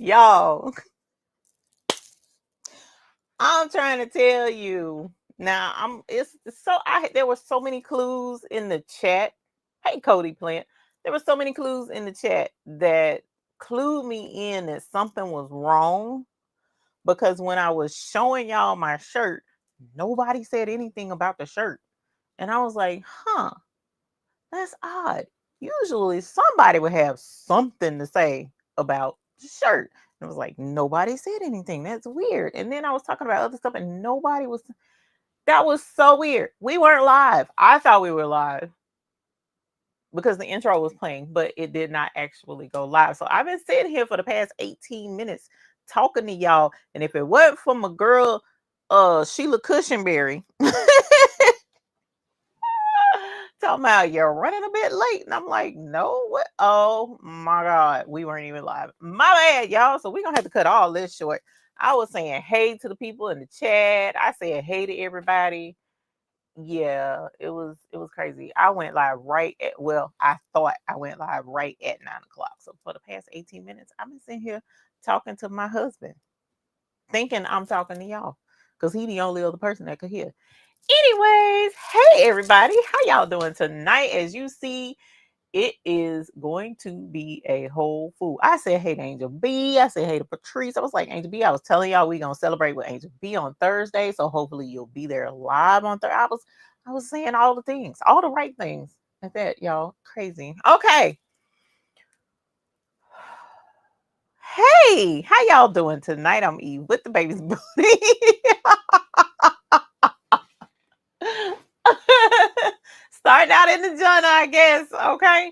Y'all, I'm trying to tell you. Now, it's so there were so many clues in the chat. Hey, Cody Plant. There were so many clues in the chat that clued me in that something was wrong because when I was showing y'all my shirt, nobody said anything about the shirt. And I was like, huh, that's odd. Usually somebody would have something to say about the shirt. And I was like, nobody said anything. That's weird. And then I was talking about other stuff and nobody was. That was so weird. We weren't live. I thought we were live because the intro was playing, but it did not actually go live. So I've been sitting here for the past 18 minutes talking to y'all. And if it wasn't for my girl, Sheila Cushionberry, talking about you're running a bit late. And I'm like, no, what? Oh my God. We weren't even live. My bad, y'all. So we're going to have to cut all this short. I was saying hey to the people in the chat. I said hey to everybody. Yeah, it was crazy. I went live I thought I went live right at 9 o'clock. So for the past 18 minutes, I've been sitting here talking to my husband, thinking I'm talking to y'all because he's the only other person that could hear. Anyways, hey everybody, how y'all doing tonight? As you see, it is going to be a whole food. I said hey to Angel B. I said hey to Patrice. I was like, Angel B, I was telling y'all we gonna celebrate with Angel B on Thursday. So hopefully you'll be there live on Thursday. I was saying all the things, all the right things. Like that, y'all. Crazy. Okay. Hey, how y'all doing tonight? I'm Eve with the baby's booty. Starting out in the journal, I guess. Okay.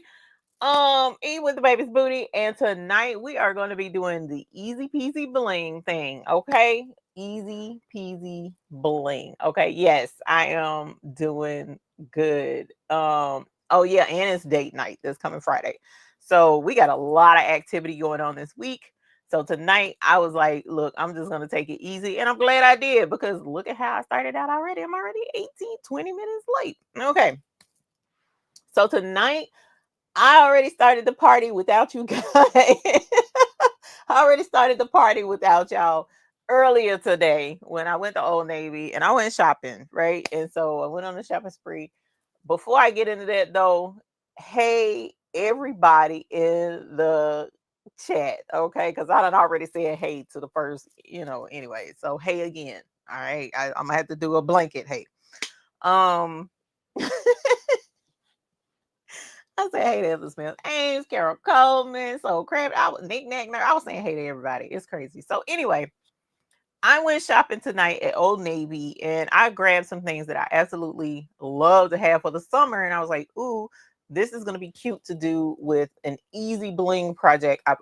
Eat with the baby's booty, and tonight we are going to be doing the easy peasy bling thing. Okay, easy peasy bling. Okay, yes, I am doing good. Oh yeah, and it's date night this coming Friday, so we got a lot of activity going on this week. So tonight I was like, look, I'm just gonna take it easy, and I'm glad I did because look at how I started out already. I'm already 20 minutes late. Okay, so tonight I already started the party without you guys. I already started the party without y'all earlier today when I went to Old Navy and I went shopping, right? And so I went on a shopping spree. Before I get into that though, hey everybody in the chat, okay? Because I done already said hey to the first, anyway. So hey again. All right. I'm gonna have to do a blanket hey. Um I said, hey to Evan Smith, Ames, Carol Coleman, so crap. I was I was saying hey to everybody. It's crazy. So anyway, I went shopping tonight at Old Navy and I grabbed some things that I absolutely love to have for the summer. And I was like, ooh, this is gonna be cute to do with an easy bling project. I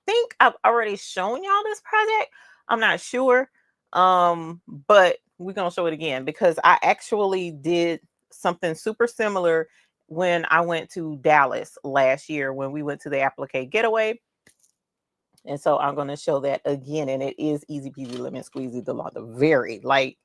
think I've already shown y'all this project. I'm not sure. But we're gonna show it again because I actually did something super similar when I went to Dallas last year when we went to the applique getaway. And so I'm going to show that again. And it is easy peasy lemon squeezy the very like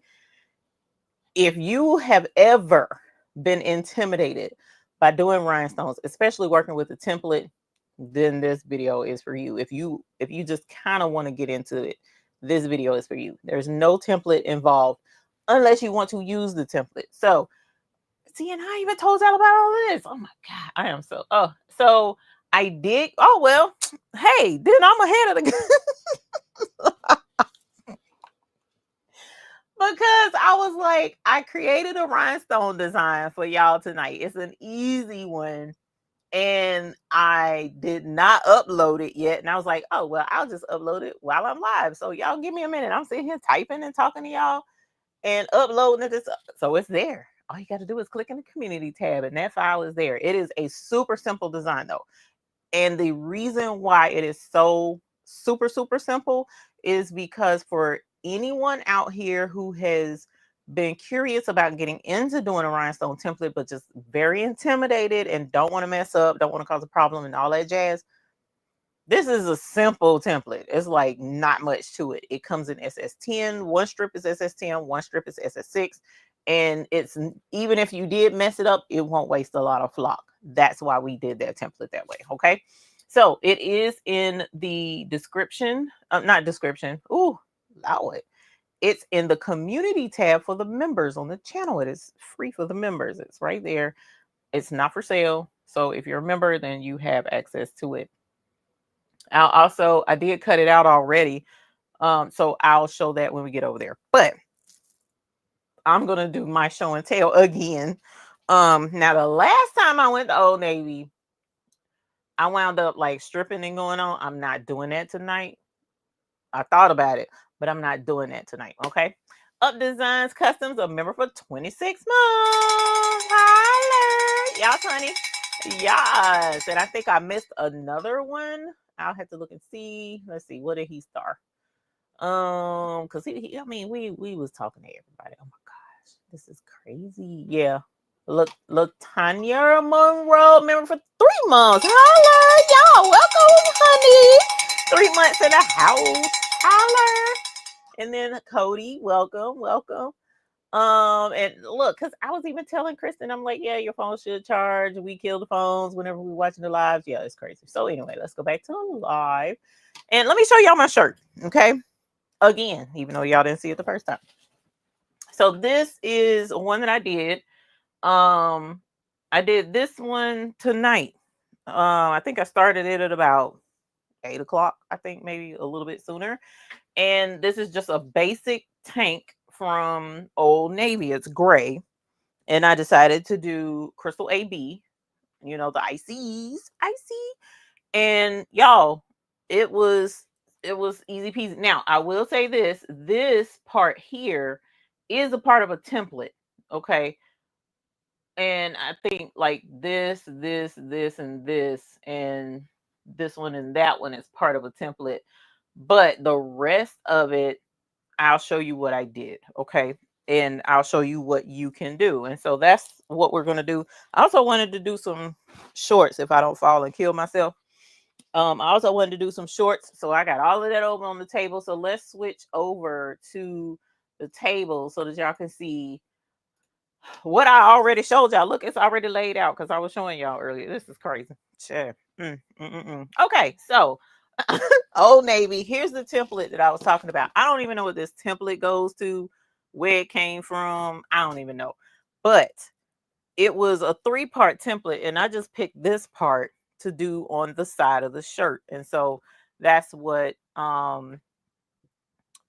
if you have ever been intimidated by doing rhinestones, especially working with a template, then this video is for you. If you just kind of want to get into it, this video is for you. There's no template involved unless you want to use the template. So see, and I even told y'all about all this. Oh my God, I am so I did. Oh well, hey, then I'm ahead of the because I was like, I created a rhinestone design for y'all tonight. It's an easy one. And I did not upload it yet. And I was like, oh, well, I'll just upload it while I'm live. So y'all give me a minute. I'm sitting here typing and talking to y'all and uploading it. So it's there. All you got to do is click in the community tab and that file is there. It is a super simple design though. And the reason why it is so super, super simple is because for anyone out here who has been curious about getting into doing a rhinestone template, but just very intimidated and don't want to mess up, don't want to cause a problem and all that jazz, this is a simple template. It's like not much to it. It comes in SS10. One strip is SS10, one strip is SS6. And it's even if you did mess it up, it won't waste a lot of flock. That's why we did that template that way. Okay. So it is in the description, not description. Ooh, allow it. It's in the community tab for the members on the channel. It is free for the members. It's right there. It's not for sale. So if you're a member, then you have access to it. I did cut it out already. So I'll show that when we get over there. But I'm gonna do my show and tell again. Now the last time I went to Old Navy, I wound up like stripping and going on. I'm not doing that tonight. I thought about it, but I'm not doing that tonight. Okay. Up Designs Customs, a member for 26 months. Holler. Y'all, honey. Yes. And I think I missed another one. I'll have to look and see. Let's see. What did he start? Because I mean, we was talking to everybody. Oh my gosh, this is crazy. Yeah. Look, Tanya Monroe, member for 3 months. Holla, y'all. Welcome, honey. 3 months in the house. Holler. And then Cody, welcome. And look, because I was even telling Kristen, I'm like, yeah, your phone should charge. We kill the phones whenever we're watching the lives. Yeah, it's crazy. So anyway, let's go back to the live. And let me show y'all my shirt. Okay. Again, even though y'all didn't see it the first time. So this is one that I did. I did this one tonight. I think I started it at about 8 o'clock. I think maybe a little bit sooner. And this is just a basic tank from Old Navy. It's gray. And I decided to do Crystal AB, you know, the icy. And y'all, it was easy peasy. Now, I will say this part here is a part of a template, okay? And I think like this, and this, and this one and that one is part of a template. But the rest of it, I'll show you what I did, okay? And I'll show you what you can do. And so that's what we're going to do. I also wanted to do some shorts if I don't fall and kill myself. I also wanted to do some shorts. So I got all of that over on the table. So let's switch over to the table so that y'all can see what I already showed y'all. Look, it's already laid out because I was showing y'all earlier. This is crazy. Sure. Okay, so Old Navy. Here's the template that I was talking about. I don't even know what this template goes to, where it came from. I don't even know. But it was a 3-part template, and I just picked this part to do on the side of the shirt. And so that's what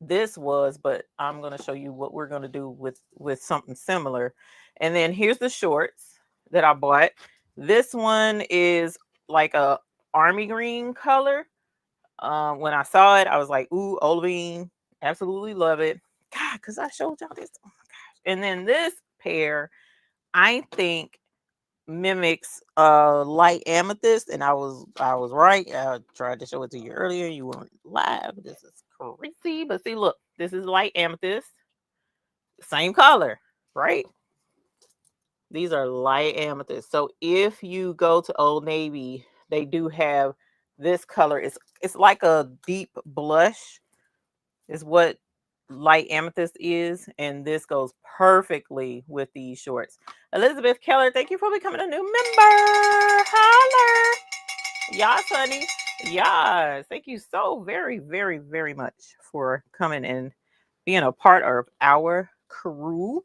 this was, but I'm going to show you what we're going to do with something similar. And then here's the shorts that I bought. This one is like a army green color. When I saw it, I was like, ooh, Olivine, absolutely love it. God, because I showed y'all this. Oh my gosh. And then this pair, I think mimics light amethyst, and I was right. I tried to show it to you earlier. You weren't live. This is crazy. But see, look, this is light amethyst. Same color, right? These are light amethyst. So if you go to Old Navy, they do have this color. It's like a deep blush is what light amethyst is, and this goes perfectly with these shorts. Elizabeth Keller, thank you for becoming a new member. Holler. Yes, honey. Yes. Thank you so very, very, very much for coming and being a part of our crew.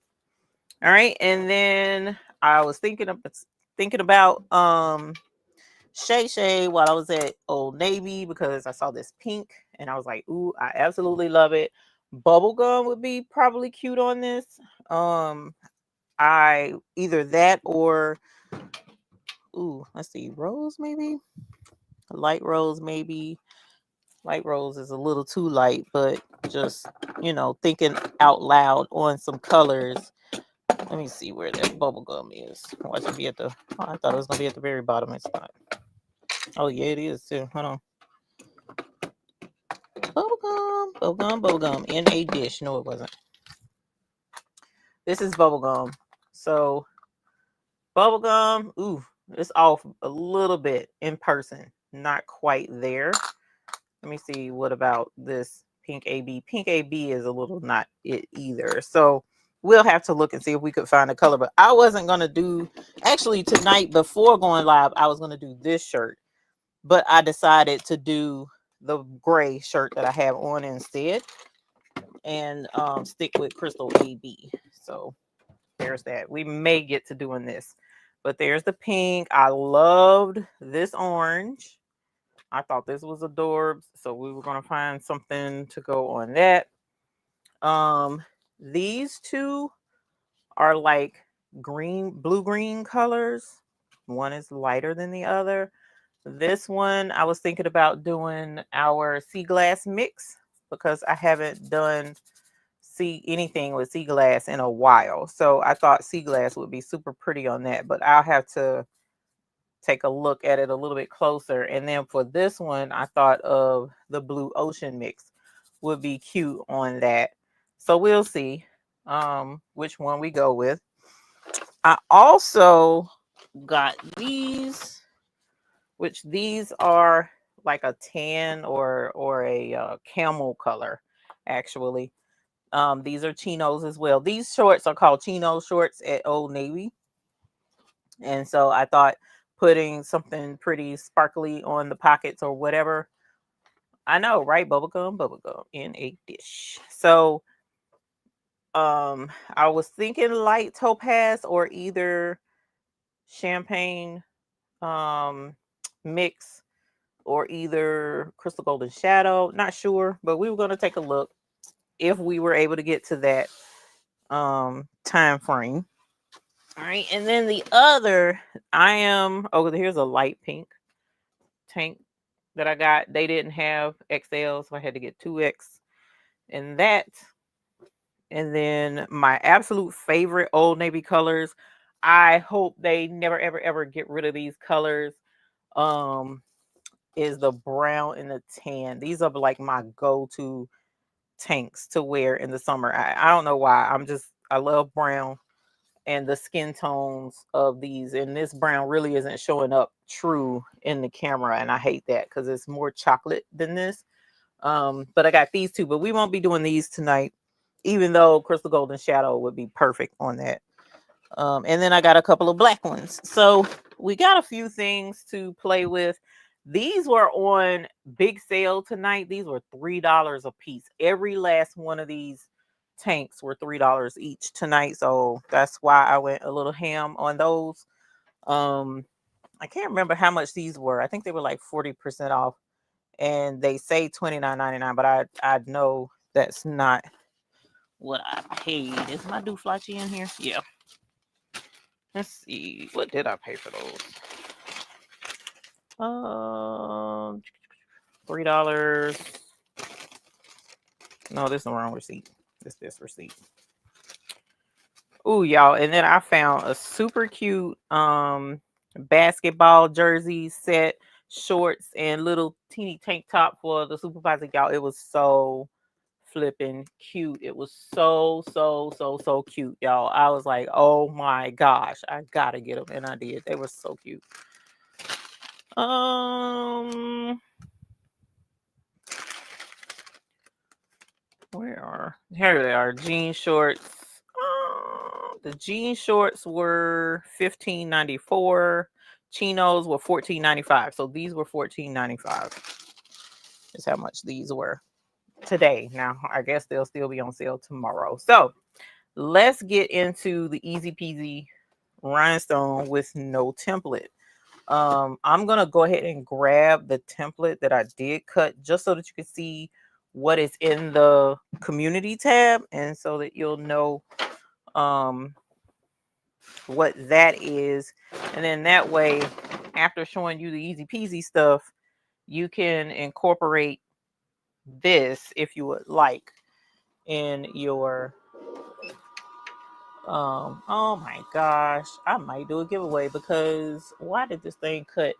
All right. And then I was thinking about Shay Shay while I was at Old Navy because I saw this pink and I was like, ooh, I absolutely love it. Bubblegum would be probably cute on this. I either that or let's see, rose maybe. Light rose maybe. Light rose is a little too light, but just, thinking out loud on some colors. Let me see where that bubblegum is. Watch it be at the I thought it was gonna be at the very bottom. It's not. Oh yeah, it is too. Hold on. Bubblegum in a dish. No, it wasn't. This is bubblegum. So bubblegum, ooh, it's off a little bit in person. Not quite there. Let me see. What about this pink AB? Pink AB is a little not it either. So we'll have to look and see if we could find a color. But I wasn't going to do, actually tonight before going live, I was going to do this shirt. but I decided to do the gray shirt that I have on instead, and stick with Crystal AB. So there's that. We may get to doing this, but there's the pink. I loved this orange. I thought this was adorbs, so we were gonna find something to go on that. These two are like blue green colors. One is lighter than the other. This one, I was thinking about doing our sea glass mix because I haven't done anything with sea glass in a while. So I thought sea glass would be super pretty on that, but I'll have to take a look at it a little bit closer. And then for this one, I thought of the blue ocean mix would be cute on that. So we'll see which one we go with. I also got these, which these are like a tan or a camel color, actually. These are chinos as well. These shorts are called chino shorts at Old Navy. And so I thought putting something pretty sparkly on the pockets or whatever. I know, right? Bubblegum in a dish. So I was thinking light topaz or either champagne mix or either crystal golden shadow. Not sure, but we were going to take a look if we were able to get to that time frame. All right, and then the other, here's a light pink tank that I got. They didn't have XL, so I had to get 2X. And that, and then my absolute favorite Old Navy colors. I hope they never ever ever get rid of these colors. Is the brown and the tan. These are like my go-to tanks to wear in the summer. I don't know why. I love brown and the skin tones of these, and this brown really isn't showing up true in the camera, and I hate that because it's more chocolate than this. But I got these two, but we won't be doing these tonight, even though crystal golden shadow would be perfect on that. And then I got a couple of black ones, so we got a few things to play with. These were on big sale tonight. These were $3 a piece. Every last one of these tanks were $3 each tonight, so that's why I went a little ham on those. I can't remember how much these were. I think they were like 40% off, and they say $29.99, but I know that's not what I paid. Is my dooflachi in here? Yeah. Let's see. What did I pay for those? $3. No, this is the wrong receipt. This receipt. Ooh, y'all. And then I found a super cute basketball jersey set, shorts, and little teeny tank top for the supervisor. Y'all, it was so flipping cute. It was so cute, y'all. I was like, oh my gosh, I gotta get them. And I did. They were so cute. Here they are, jean shorts. The jean shorts were $15.94. Chinos were $14.95. So these were $14.95. Is how much these were today. Now I guess they'll still be on sale tomorrow. So let's get into the easy peasy rhinestone with no template. I'm gonna go ahead and grab the template that I did cut just so that you can see what is in the community tab, and so that you'll know what that is. And then that way, after showing you the easy peasy stuff, you can incorporate this if you would like in your oh my gosh, I might do a giveaway because why did this thing cut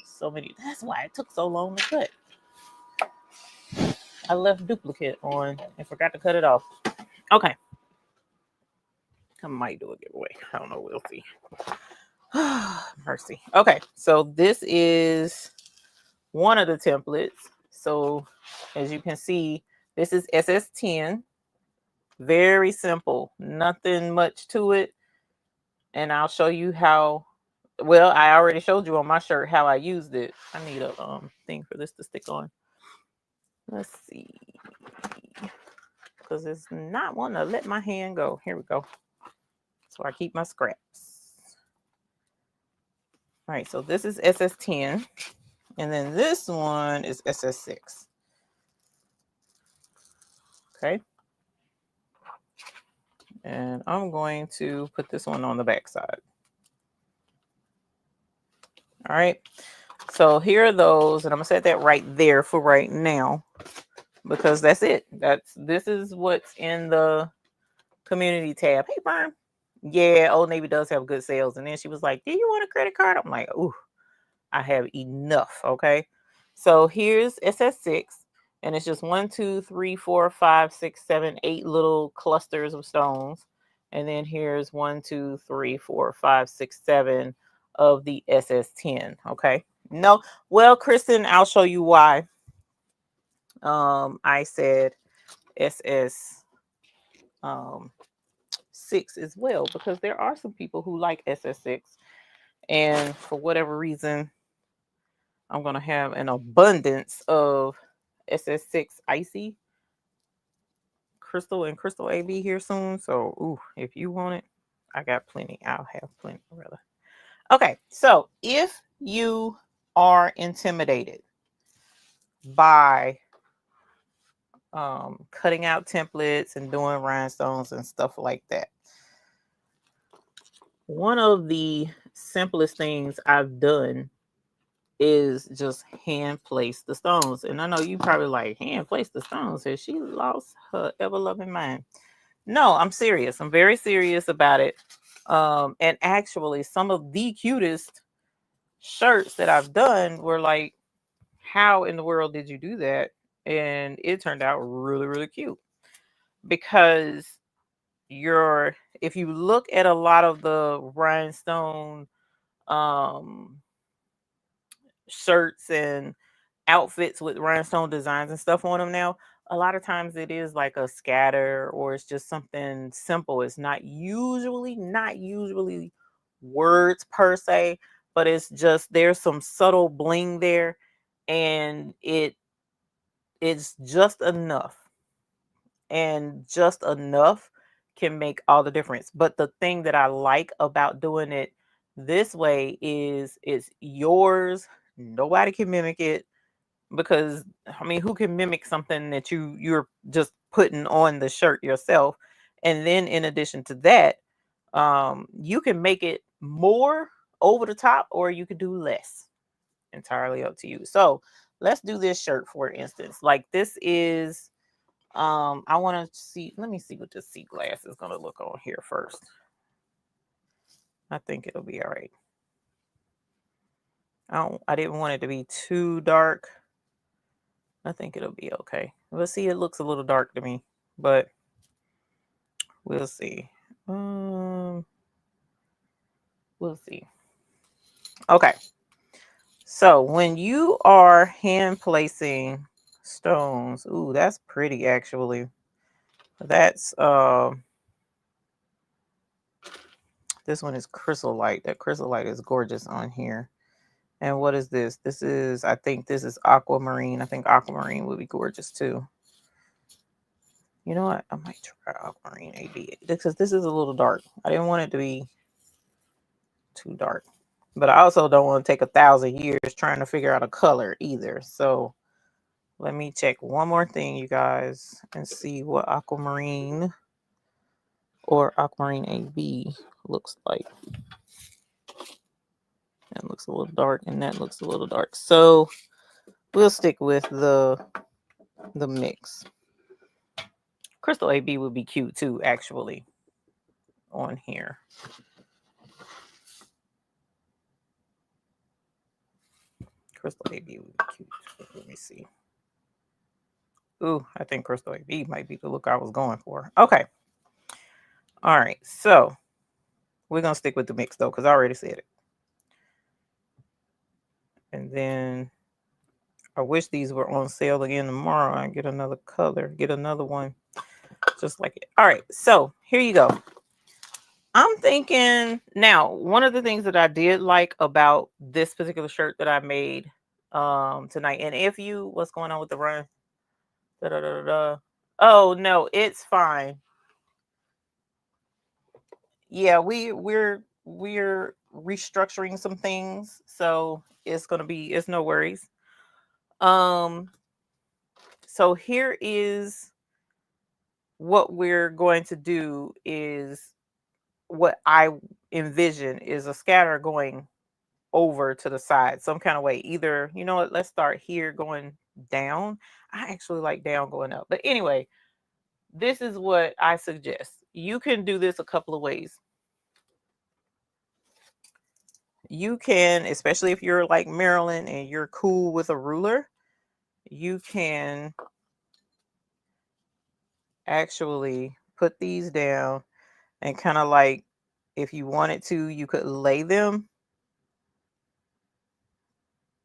so many? That's why it took so long to cut. I left duplicate on and forgot to cut it off. Okay, I might do a giveaway. I don't know, we'll see. Mercy. Okay, so this is one of the templates. So as you can see, this is SS10. Very simple, nothing much to it. And I'll show you how Well, I already showed you on my shirt how I used it. I need a thing for this to stick on. Let's see, because it's not wanting to let my hand go. Here we go. So I keep my scraps. All right, so this is SS10, and then this one is SS6. Okay. And I'm going to put this one on the back side. All right. So here are those, and I'm gonna set that right there for right now, because that's it. This is what's in the community tab. Hey, Burn. Yeah, Old Navy does have good sales. And then she was like, "Do you want a credit card?" I'm like, "Ooh, I have enough." Okay. So here's SS6, and it's just 1, 2, 3, 4, 5, 6, 7, 8 little clusters of stones. And then here's 1, 2, 3, 4, 5, 6, 7 of the SS10. Okay. No, well, Kristen, I'll show you why. I said SS 6 as well, because there are some people who like SS6, and for whatever reason, I'm gonna have an abundance of SS6 icy crystal and crystal AB here soon. So, ooh, if you want it, I got plenty. I'll have plenty, rather. Okay, so if you are intimidated by cutting out templates and doing rhinestones and stuff like that, one of the simplest things I've done is just hand place the stones. And I know you probably like, hand place the stones. Has she lost her ever loving mind? No, I'm serious. I'm very serious about it. And actually, some of the cutest shirts that I've done were like, how in the world did you do that? And it turned out really, really cute, because if you look at a lot of the rhinestone shirts and outfits with rhinestone designs and stuff on them now, a lot of times it is like a scatter, or it's just something simple. It's not usually words per se, but it's just there's some subtle bling there, and it's just enough, and just enough can make all the difference. But the thing that I like about doing it this way is it's yours. Nobody can mimic it, because I mean, who can mimic something that you're just putting on the shirt yourself? And then in addition to that, you can make it more over the top, or you could do less. Entirely up to you. So let's do this shirt, for instance. Like, this is I want to see, let me see what this sea glass is going to look on here first. I think it'll be all right. I didn't want it to be too dark. I think it'll be okay. Let's see, it looks a little dark to me, but we'll see. We'll see. Okay. So when you are hand placing stones, ooh, that's pretty actually. That's this one is chrysolite. That chrysolite is gorgeous on here. And what is this? This is, I think this is aquamarine. I think aquamarine would be gorgeous too. You know what? I might try aquamarine AB, because this is a little dark. I didn't want it to be too dark, but I also don't want to take 1,000 years trying to figure out a color either. So let me check one more thing, you guys, and see what aquamarine or aquamarine AB looks like. That looks a little dark, and that looks a little dark. So we'll stick with the mix. Crystal AB would be cute too, actually, on here. Crystal AB would be cute. Let me see. Ooh, I think Crystal AB might be the look I was going for. Okay. All right. So we're going to stick with the mix, though, because I already said it. And then I wish these were on sale again tomorrow. I get another color, get another one just like it. All right. So here you go. I'm thinking now, one of the things that I did like about this particular shirt that I made tonight, and if you what's going on with the run? Da, da, da, da, da. Oh no, it's fine. Yeah, we're restructuring some things, so it's no worries. Um, so here is what we're going to do is what I envision is a scatter going over to the side some kind of way. Either, you know what, let's start here going down. I actually like down going up. But anyway, this is what I suggest. You can do this a couple of ways. You can, especially if you're like Maryland and you're cool with a ruler, you can actually put these down and kind of like, if you wanted to, you could lay them.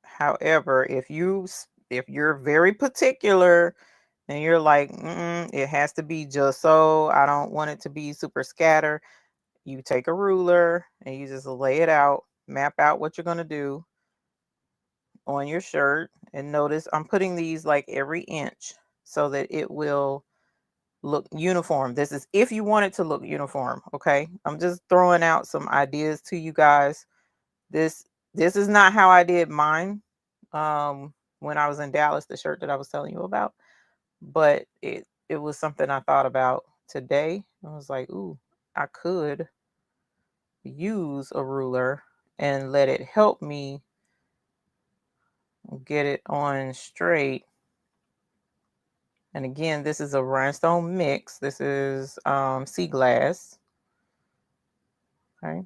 However, if you're very particular and you're like, it has to be just so, I don't want it to be super scatter, you take a ruler and you just lay it out, map out what you're going to do on your shirt. And notice I'm putting these like every inch so that it will look uniform. This is if you want it to look uniform. Okay. I'm just throwing out some ideas to you guys. This this is not how I did mine when I was in Dallas, the shirt that I was telling you about, but it was something I thought about today. I was like, ooh, I could use a ruler and let it help me get it on straight. And again, this is a rhinestone mix. This is sea glass. Okay.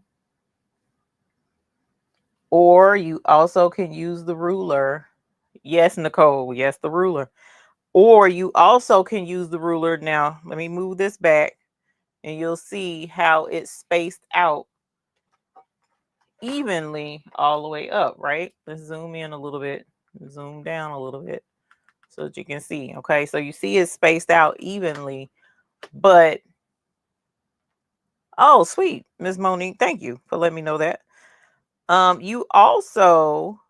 Or you also can use the ruler. Yes, Nicole. Yes, the ruler. Or you also can use the ruler. Now, let me move this back and you'll see how it's spaced out evenly all the way up, right? Let's zoom in a little bit, zoom down a little bit so that you can see. Okay, so you see it's spaced out evenly, but oh, sweet, Miss Monique, thank you for letting me know that. You also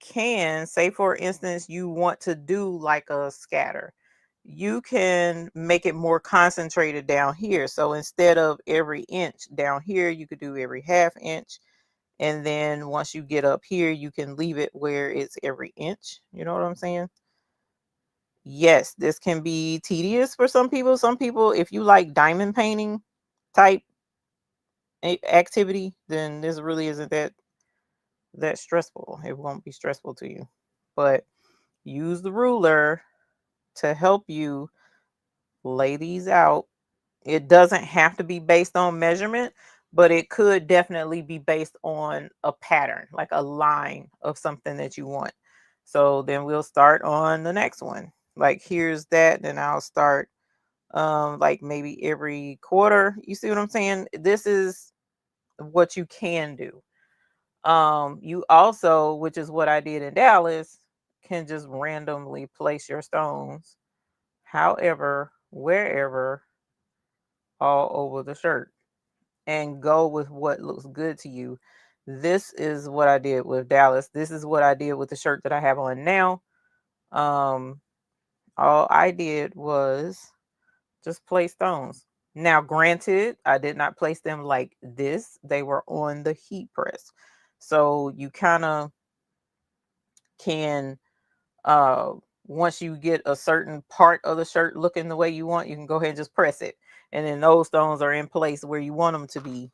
can say, for instance, you want to do like a scatter. You can make it more concentrated down here. So instead of every inch down here, you could do every half inch. And then once you get up here, you can leave it where it's every inch. You know what I'm saying? Yes, this can be tedious for some people. Some people, if you like diamond painting type activity, then this really isn't that stressful. It won't be stressful to you. But use the ruler to help you lay these out. It doesn't have to be based on measurement, but it could definitely be based on a pattern, like a line of something that you want. So then we'll start on the next one. Like here's that, then I'll start like maybe every quarter. You see what I'm saying? This is what you can do. You also, which is what I did in Dallas, can just randomly place your stones however, wherever, all over the shirt and go with what looks good to you. This is what I did with Dallas. This is what I did with the shirt that I have on now. Um, all I did was just place stones. Now, granted, I did not place them like this. They were on the heat press. So you kind of can uh once you get a certain part of the shirt looking the way you want, you can go ahead and just press it. And then those stones are in place where you want them to be.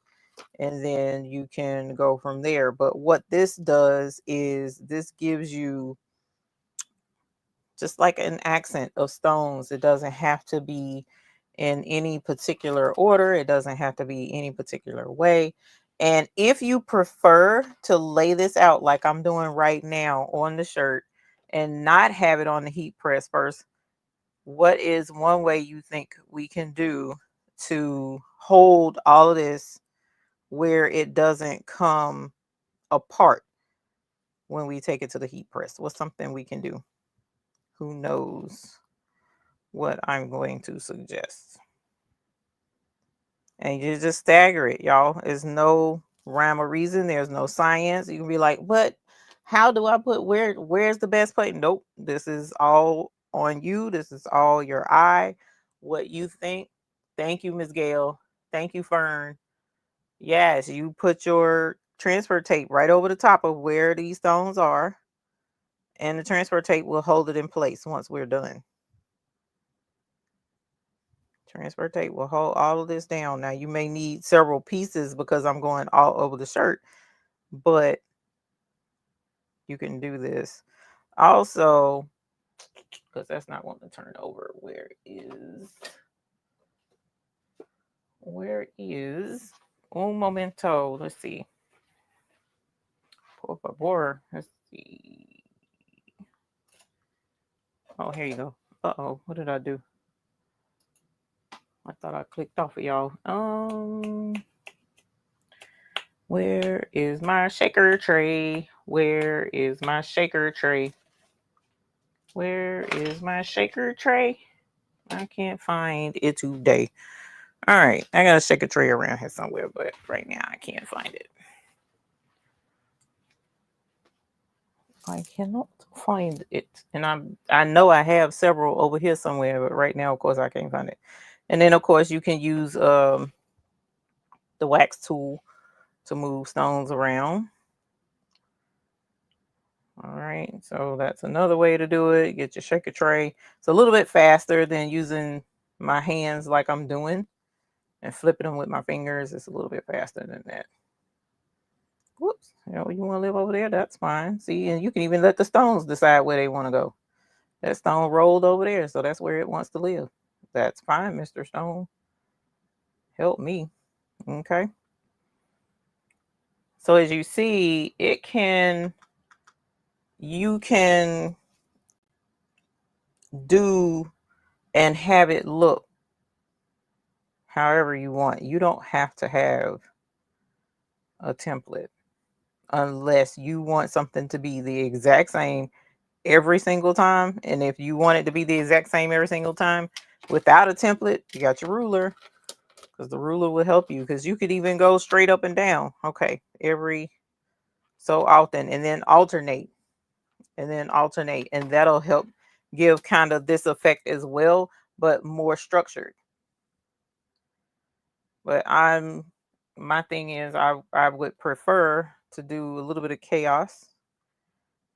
And then you can go from there. But what this does is this gives you just like an accent of stones. It doesn't have to be in any particular order. It doesn't have to be any particular way. And if you prefer to lay this out like I'm doing right now on the shirt and not have it on the heat press first, what is one way you think we can do to hold all of this where it doesn't come apart when we take it to the heat press? What's something we can do? Who knows what I'm going to suggest? and you just stagger it, y'all. There's no rhyme or reason. There's no science. You can be like, what? How do I put where's the best place? Nope. This is all on you. This is all your eye. What you think. Thank you, Miss Gail. Thank you, Fern. Yes, you put your transfer tape right over the top of where these stones are, and the transfer tape will hold it in place once we're done. Transfer tape will hold all of this down. Now you may need several pieces because I'm going all over the shirt, but you can do this. Also, because that's not wanting to turn over. Where is un momento? Let's see. Por favor. Let's see. Oh, here you go. Uh-oh, what did I do? I thought I clicked off of y'all. Where is my shaker tray? Where is my shaker tray? Where is my shaker tray? I can't find it today. All right, I got a shaker tray around here somewhere, but right now I can't find it. I cannot find it, and I know I have several over here somewhere, but right now, of course, I can't find it. And then, of course, you can use the wax tool to move stones around. All right, so that's another way to do it. Get your shaker tray. It's a little bit faster than using my hands like I'm doing and flipping them with my fingers. It's a little bit faster than that. Whoops, you know, you want to live over there, that's fine. See, and you can even let the stones decide where they want to go. That stone rolled over there, so that's where it wants to live. That's fine, Mr. Stone. Help me. Okay. So as you see, you can do and have it look however you want. You don't have to have a template unless you want something to be the exact same every single time. And if you want it to be the exact same every single time without a template, you got your ruler, because the ruler will help you, because you could even go straight up and down. Okay, every so often, and then alternate, and that'll help give kind of this effect as well, but more structured. But my thing is I would prefer to do a little bit of chaos.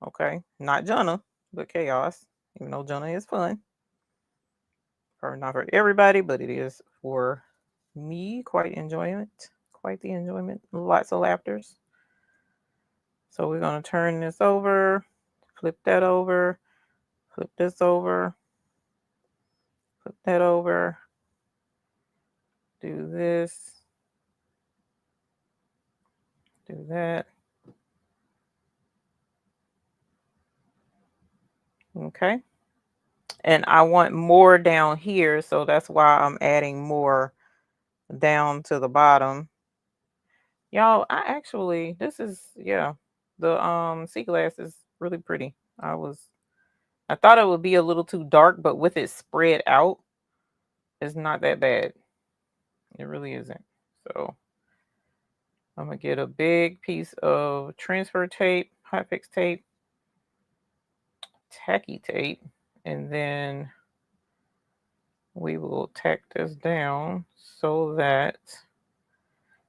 Okay, not Jonah, but chaos. Even though Jonah is fun, or not for everybody, but it is for me. Quite the enjoyment. Lots of laughters. So we're gonna turn this over, flip that over, flip this over, flip that over, do this, do that. Okay. And I want more down here, so that's why I'm adding more down to the bottom. Y'all, this is, yeah, the sea glass is really pretty. I thought it would be a little too dark, but with it spread out, it's not that bad. It really isn't. So I'm gonna get a big piece of transfer tape, Hotfix tape, tacky tape, and then we will tack this down so that,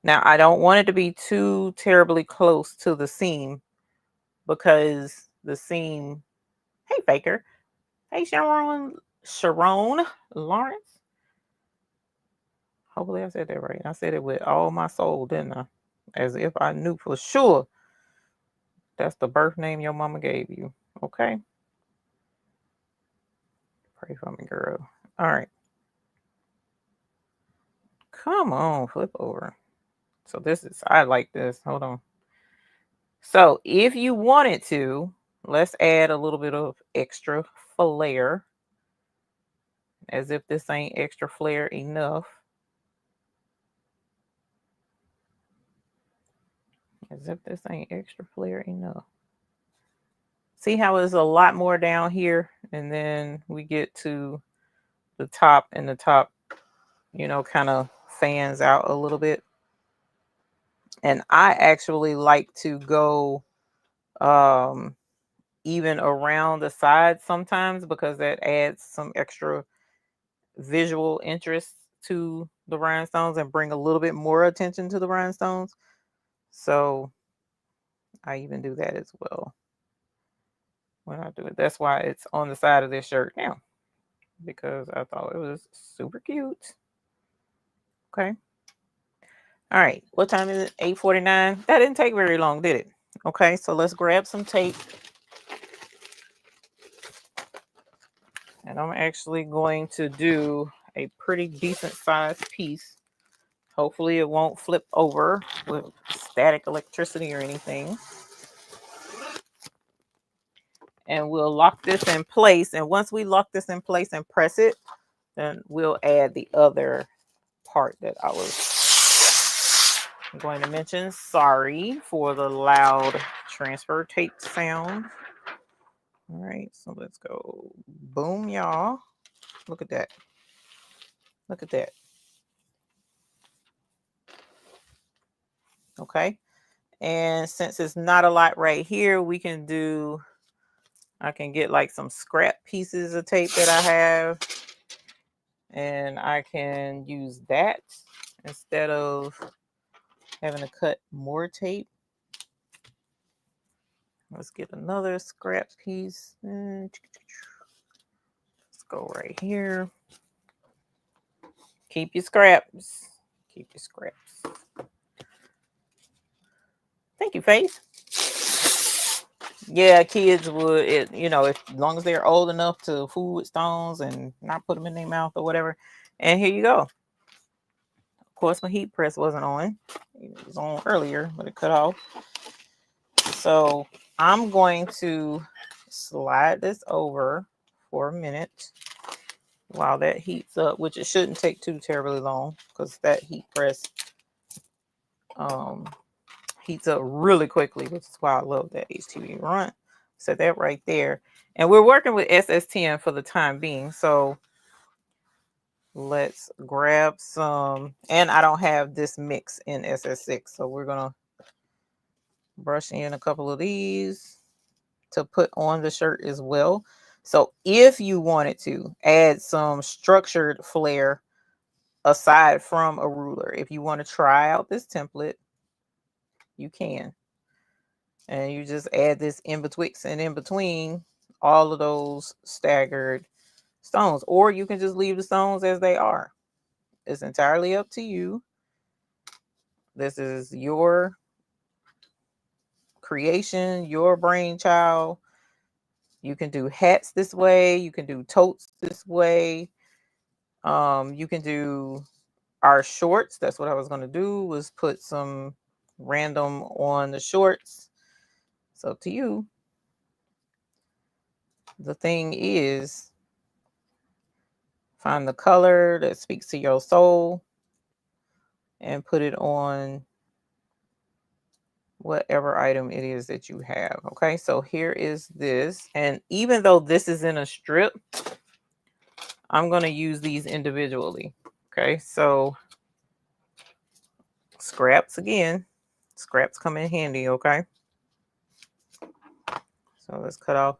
now I don't want it to be too terribly close to the seam, because the seam, hey Faker, hey Sharon Lawrence. Hopefully I said that right. I said it with all my soul, didn't I? As if I knew for sure that's the birth name your mama gave you. Okay. Pray for me, girl. All right. Come on, flip over. So I like this. Hold on. So if you wanted to, let's add a little bit of extra flair. As if this ain't extra flair enough. As if this ain't extra flair enough. See how there's a lot more down here, and then we get to the top, and the top, kind of fans out a little bit. And I actually like to go even around the sides sometimes, because that adds some extra visual interest to the rhinestones and bring a little bit more attention to the rhinestones. So I even do that as well when I do it. That's why it's on the side of this shirt now, because I thought it was super cute. Okay. All right. What time is it? 8:49. That didn't take very long, did it? Okay. So let's grab some tape. And I'm actually going to do a pretty decent sized piece. Hopefully it won't flip over with static electricity or anything. And we'll lock this in place. And once we lock this in place and press it, then we'll add the other part that I was going to mention. Sorry for the loud transfer tape sound. All right, so let's go. Boom, y'all. Look at that. Look at that. Okay. And since it's not a lot right here, we can do, I can get like some scrap pieces of tape that I have, and I can use that instead of having to cut more tape. Let's get another scrap piece. Let's go right here. Keep your scraps. Keep your scraps. Thank you, Faith. Yeah, kids would, you know, as long as they're old enough to fool with stones and not put them in their mouth or whatever. And here you go. Of course, my heat press wasn't on. It was on earlier, but it cut off. So I'm going to slide this over for a minute while that heats up, which it shouldn't take too terribly long, because that heat press heats up really quickly, which is why I love that HTV run. Set that right there. And we're working with SS10 for the time being. So let's grab some, and I don't have this mix in SS6. So we're going to brush in a couple of these to put on the shirt as well. So if you wanted to add some structured flair aside from a ruler, if you want to try out this template, you can. And you just add this in betwixt and in between all of those staggered stones, or you can just leave the stones as they are. It's entirely up to you. This is your creation, your brainchild. You can do hats this way. You can do totes this way. You can do our shorts. That's what I was going to do, was put some random on the shorts. It's up to you. The thing is, find the color that speaks to your soul and put it on whatever item it is that you have. Okay, so here is this. And even though this is in a strip, I'm going to use these individually. Okay, so scraps again. Scraps come in handy, okay? So let's cut off.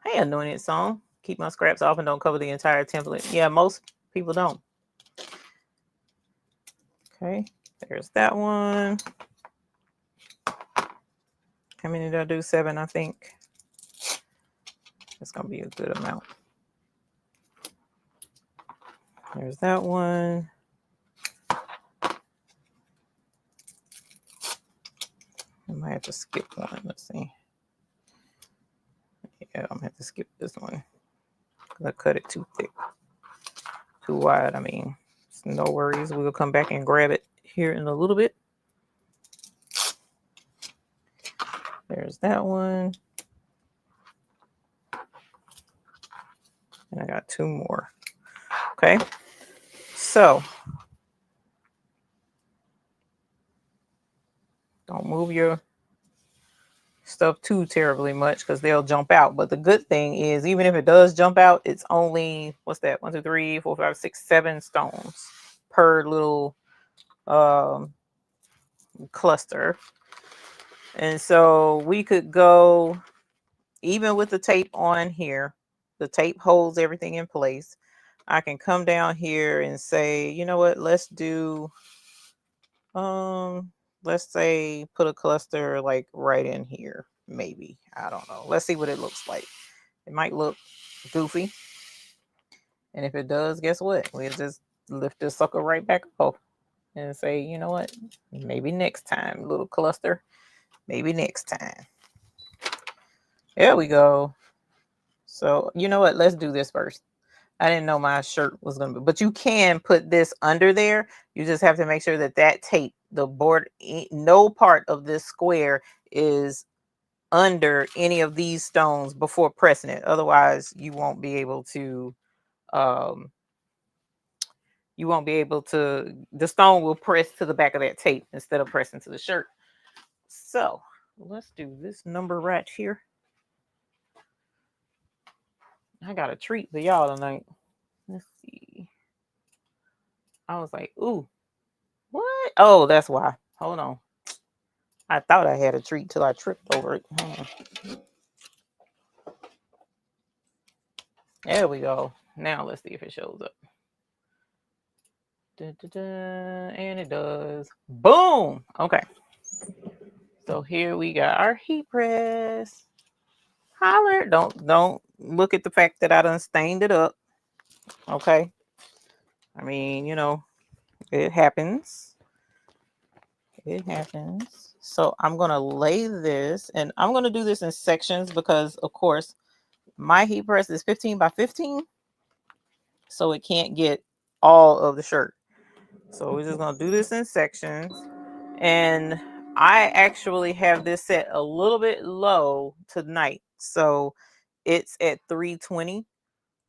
Hey, Anointed Song. Keep my scraps off and don't cover the entire template. Yeah, most people don't. Okay, there's that one. How many did I do? 7, I think. That's going to be a good amount. There's that one. I might have to skip one. Let's see. Yeah, I'm going to have to skip this one, because I cut it too thick. Too wide, I mean. No worries. We'll come back and grab it here in a little bit. There's that one. And I got 2 more. Okay. So don't move your stuff too terribly much, because they'll jump out. But the good thing is, even if it does jump out, it's only, what's that? 1, 2, 3, 4, 5, 6, 7 stones per little cluster. And so we could go even with the tape on here. The tape holds everything in place. I can come down here and say, you know what, let's do let's say put a cluster like right in here, maybe. I don't know. Let's see what it looks like. It might look goofy. And if it does, guess what? We'll just lift this sucker right back up and say, you know what? Maybe next time, little cluster. Maybe next time. There we go. So, you know what? Let's do this first. I didn't know my shirt was going to be, but you can put this under there. You just have to make sure that that tape, the board, no part of this square is under any of these stones before pressing it. Otherwise, you won't be able to, the stone will press to the back of that tape instead of pressing to the shirt. So let's do this number right here. I got a treat for y'all tonight. Let's see. I was like, ooh, what? Oh, that's why. Hold on. I thought I had a treat till I tripped over it. There we go. Now let's see if it shows up. And it does. Boom. Okay. So here we got our heat press. Holler. Don't look at the fact that I done stained it up. Okay. I mean, you know, it happens. It happens. So I'm going to lay this, and I'm going to do this in sections because, of course, my heat press is 15 by 15. So it can't get all of the shirt. So we're just going to do this in sections. And I actually have this set a little bit low tonight. So it's at 320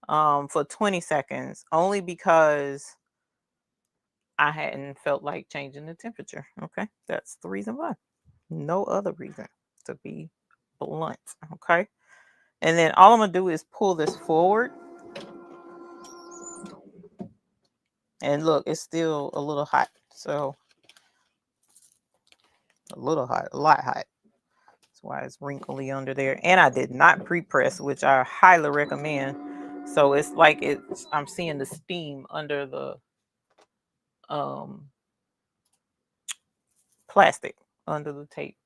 for 20 seconds, only because I hadn't felt like changing the temperature. Okay, that's the reason why. No other reason, to be blunt. Okay, and then all I'm gonna do is pull this forward, and look, it's still a little hot. So a little hot, a lot hot. That's why it's wrinkly under there. And I did not pre-press, which I highly recommend. So it's like I'm seeing the steam under the plastic under the tape.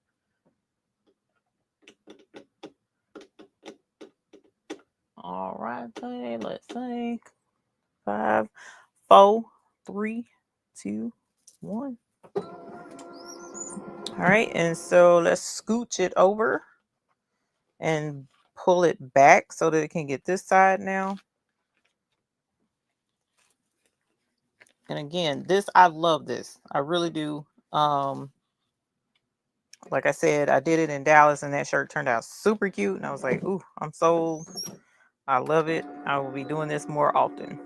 All right, let's think. 5, 4, 3, 2, 1. All right, and so let's scooch it over and pull it back so that it can get this side now. And again, I love this. I really do. Like I said, I did it in Dallas and that shirt turned out super cute. And I was like, ooh, I'm sold. I love it. I will be doing this more often.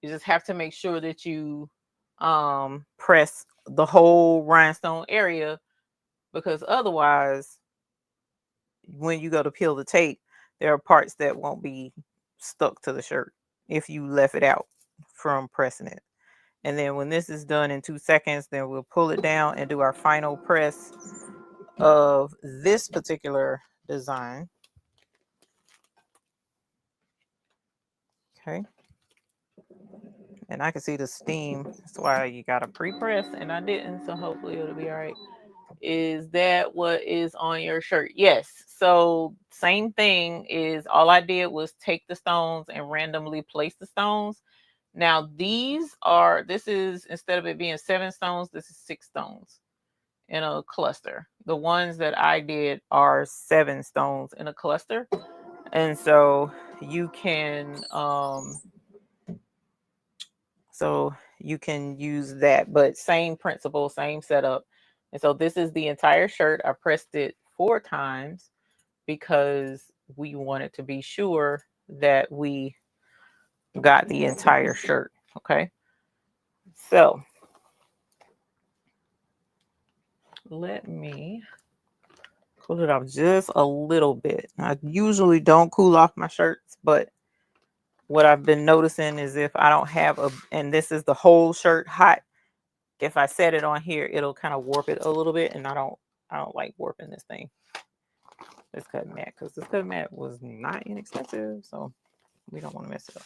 You just have to make sure that you press the whole rhinestone area, because otherwise, when you go to peel the tape, there are parts that won't be stuck to the shirt if you left it out from pressing it. And then when this is done in 2 seconds, then we'll pull it down and do our final press of this particular design. Okay. And I can see the steam. That's why you got to pre-press, and I didn't, so hopefully it'll be all right. Is that what is on your shirt? Yes. So same thing is all I did was take the stones and randomly place the stones. Now this is, instead of it being 7 stones, this is 6 stones in a cluster. The ones that I did are 7 stones in a cluster. And so you can use that, but same principle, same setup. And so this is the entire shirt. I pressed it 4 times because we wanted to be sure that we got the entire shirt. Okay. So let me cool it off just a little bit. I usually don't cool off my shirts, but what I've been noticing is if I don't have a, and this is the whole shirt hot, if I set it on here, it'll kind of warp it a little bit, and I don't like warping this thing. This cut mat, because this cut mat was not inexpensive, so we don't want to mess it up.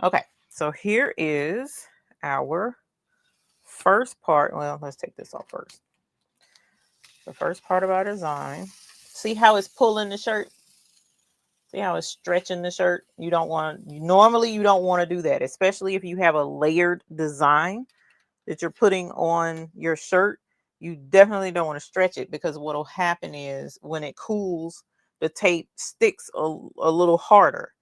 Okay, so here is our first part. Well, let's take this off first. The first part of our design. See how it's pulling the shirt? See how it's stretching the shirt? You don't want, normally you don't want to do that, especially if you have a layered design that you're putting on your shirt. You definitely don't want to stretch it, because what will happen is when it cools, the tape sticks a little harder,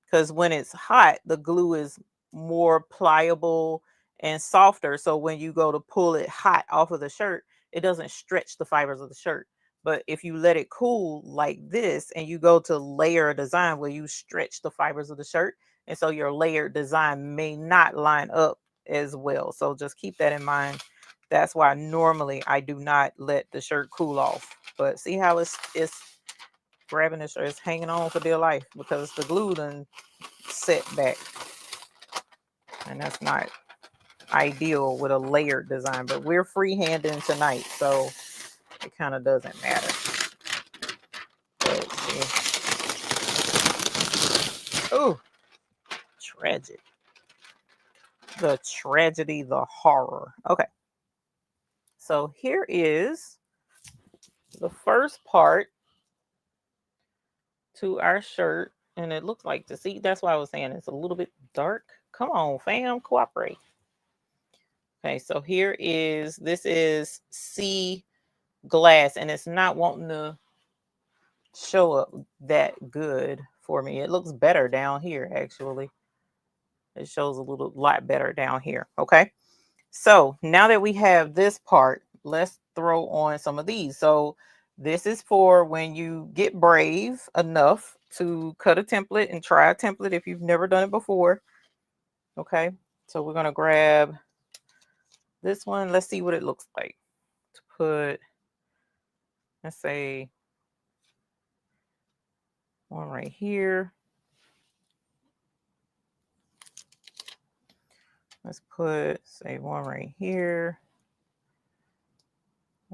because when it's hot, the glue is more pliable and softer. So when you go to pull it hot off of the shirt, it doesn't stretch the fibers of the shirt. But if you let it cool like this and you go to layer a design where you stretch the fibers of the shirt, and so your layered design may not line up as well. So just keep that in mind. That's why normally I do not let the shirt cool off. But see how it's grabbing the shirt, it's hanging on for dear life because the glue done set back. And that's not ideal with a layered design, but we're freehanding tonight, so it kind of doesn't matter. Let's see. Oh, tragic. The tragedy, the horror. Okay. So here is the first part to our shirt. And it looks like, to see, that's why I was saying it's a little bit dark. Come on, fam, cooperate. Okay, so here is, this is sea glass, and it's not wanting to show up that good for me. It looks better down here, actually. It shows a lot better down here. Okay, so now that we have this part, let's throw on some of these. So this is for when you get brave enough to cut a template and try a template if you've never done it before. Okay, so we're going to grab this one. Let's see what it looks like to put, let's say, one right here. Let's put, say, one right here.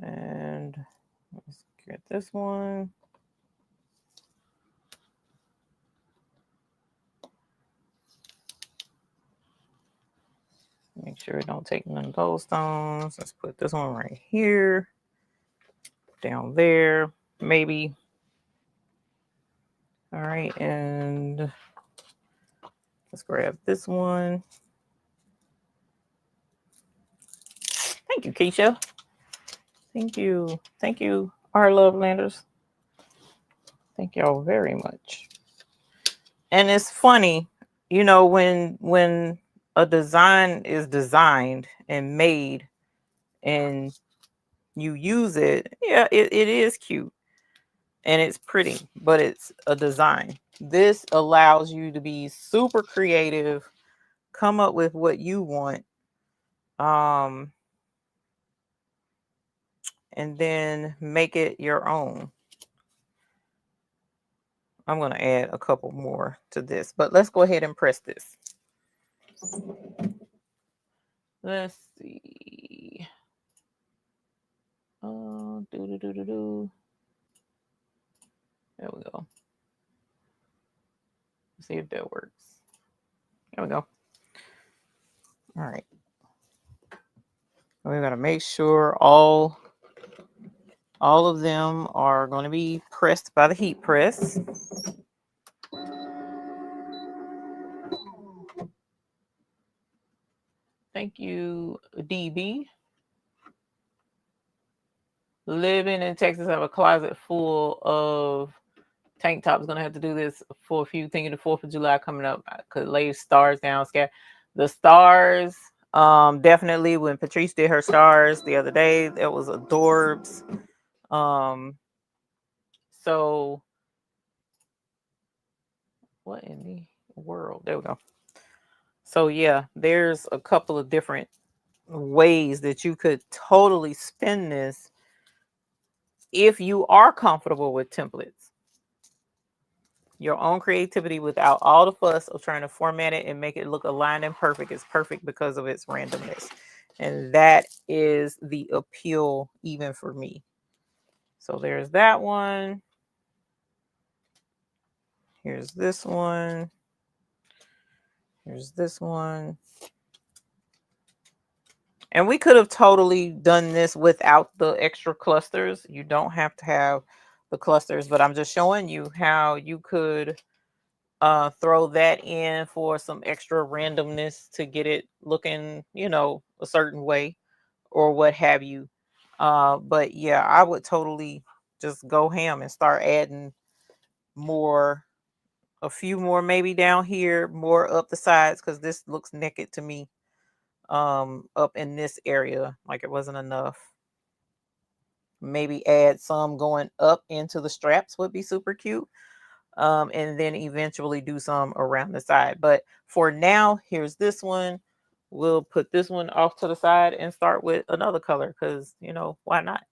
And let's get this one. Make sure it don't take none of those stones. Let's put this one right here. Down there, maybe. All right, and let's grab this one. Thank you, Keisha. Thank you. Thank you, our love landers. Thank y'all very much. And it's funny, you know, when a design is designed and made and you use it, yeah, it is cute and it's pretty, but it's a design. This allows you to be super creative, come up with what you want, and then make it your own. I'm going to add a couple more to this, but let's go ahead and press this. Let's see. There we go. See if that works. There we go. All right. We're going to make sure all of them are going to be pressed by the heat press. Thank you, DB. Living in Texas, I have a closet full of tank tops. Gonna have to do this for a few. Thinking the 4th of July coming up. I could lay stars down, scare the stars. Definitely when Patrice did her stars the other day, that was adorbs. So what in the world? There we go. So yeah, there's a couple of different ways that you could totally spin this if you are comfortable with templates. Your own creativity without all the fuss of trying to format it and make it look aligned and perfect is perfect because of its randomness. And that is the appeal even for me. So there's that one. Here's this one. Here's this one. And we could have totally done this without the extra clusters. You don't have to have the clusters, but I'm just showing you how you could throw that in for some extra randomness to get it looking, you know, a certain way or what have you. But yeah, I would totally just go ham and start adding more, a few more maybe down here, more up the sides, because this looks naked to me up in this area, like it wasn't enough. Maybe add some going up into the straps would be super cute. And then eventually do some around the side. But for now, here's this one. We'll put this one off to the side and start with another color because, you know, why not?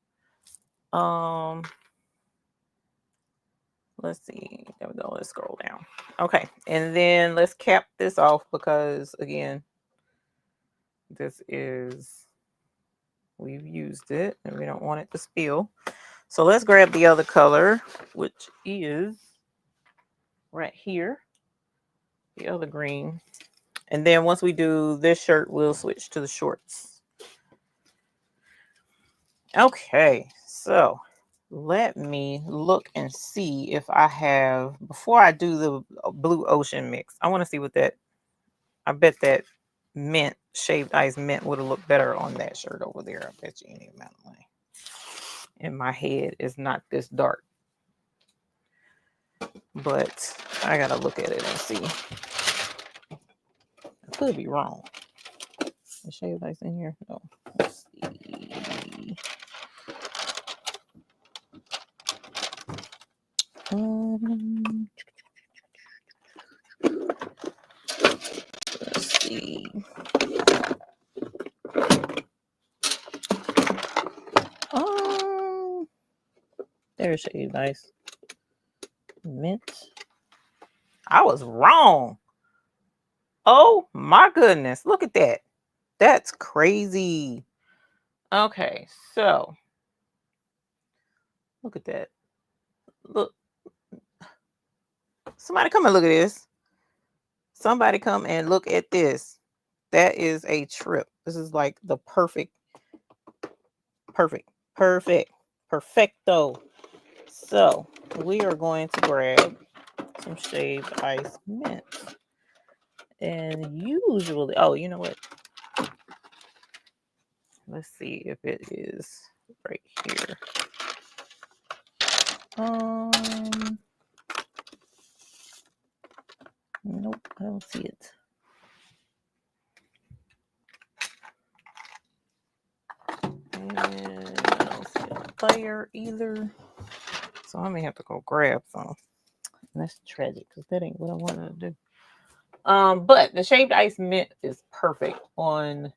Let's see. There we go. Let's scroll down. Okay. And then let's cap this off because, again, this is, we've used it and we don't want it to spill. So let's grab the other color, which is right here, the other green. And then once we do this shirt, we'll switch to the shorts. Okay, so let me look and see if I have, before I do the blue ocean mix, I want to see what that, I bet that mint, shaved ice mint would have looked better on that shirt over there. I bet you any amount of money. And my head is not this dark. But I gotta look at it and see. I could be wrong. The shaved ice in here? No. Let's see. Let's see. There's shaved ice. Mint. I was wrong. Oh my goodness. Look at that. That's crazy. Okay, so look at that. Look. Somebody come and look at this. Somebody come and look at this. That is a trip. This is like the perfecto. So we are going to grab some shaved ice mint. And usually, oh, you know what? Let's see if it is right here. Nope, I don't see it. And I don't see it there either. So I may have to go grab some. And that's tragic because that ain't what I wanted to do. But the shaved ice mint is perfect on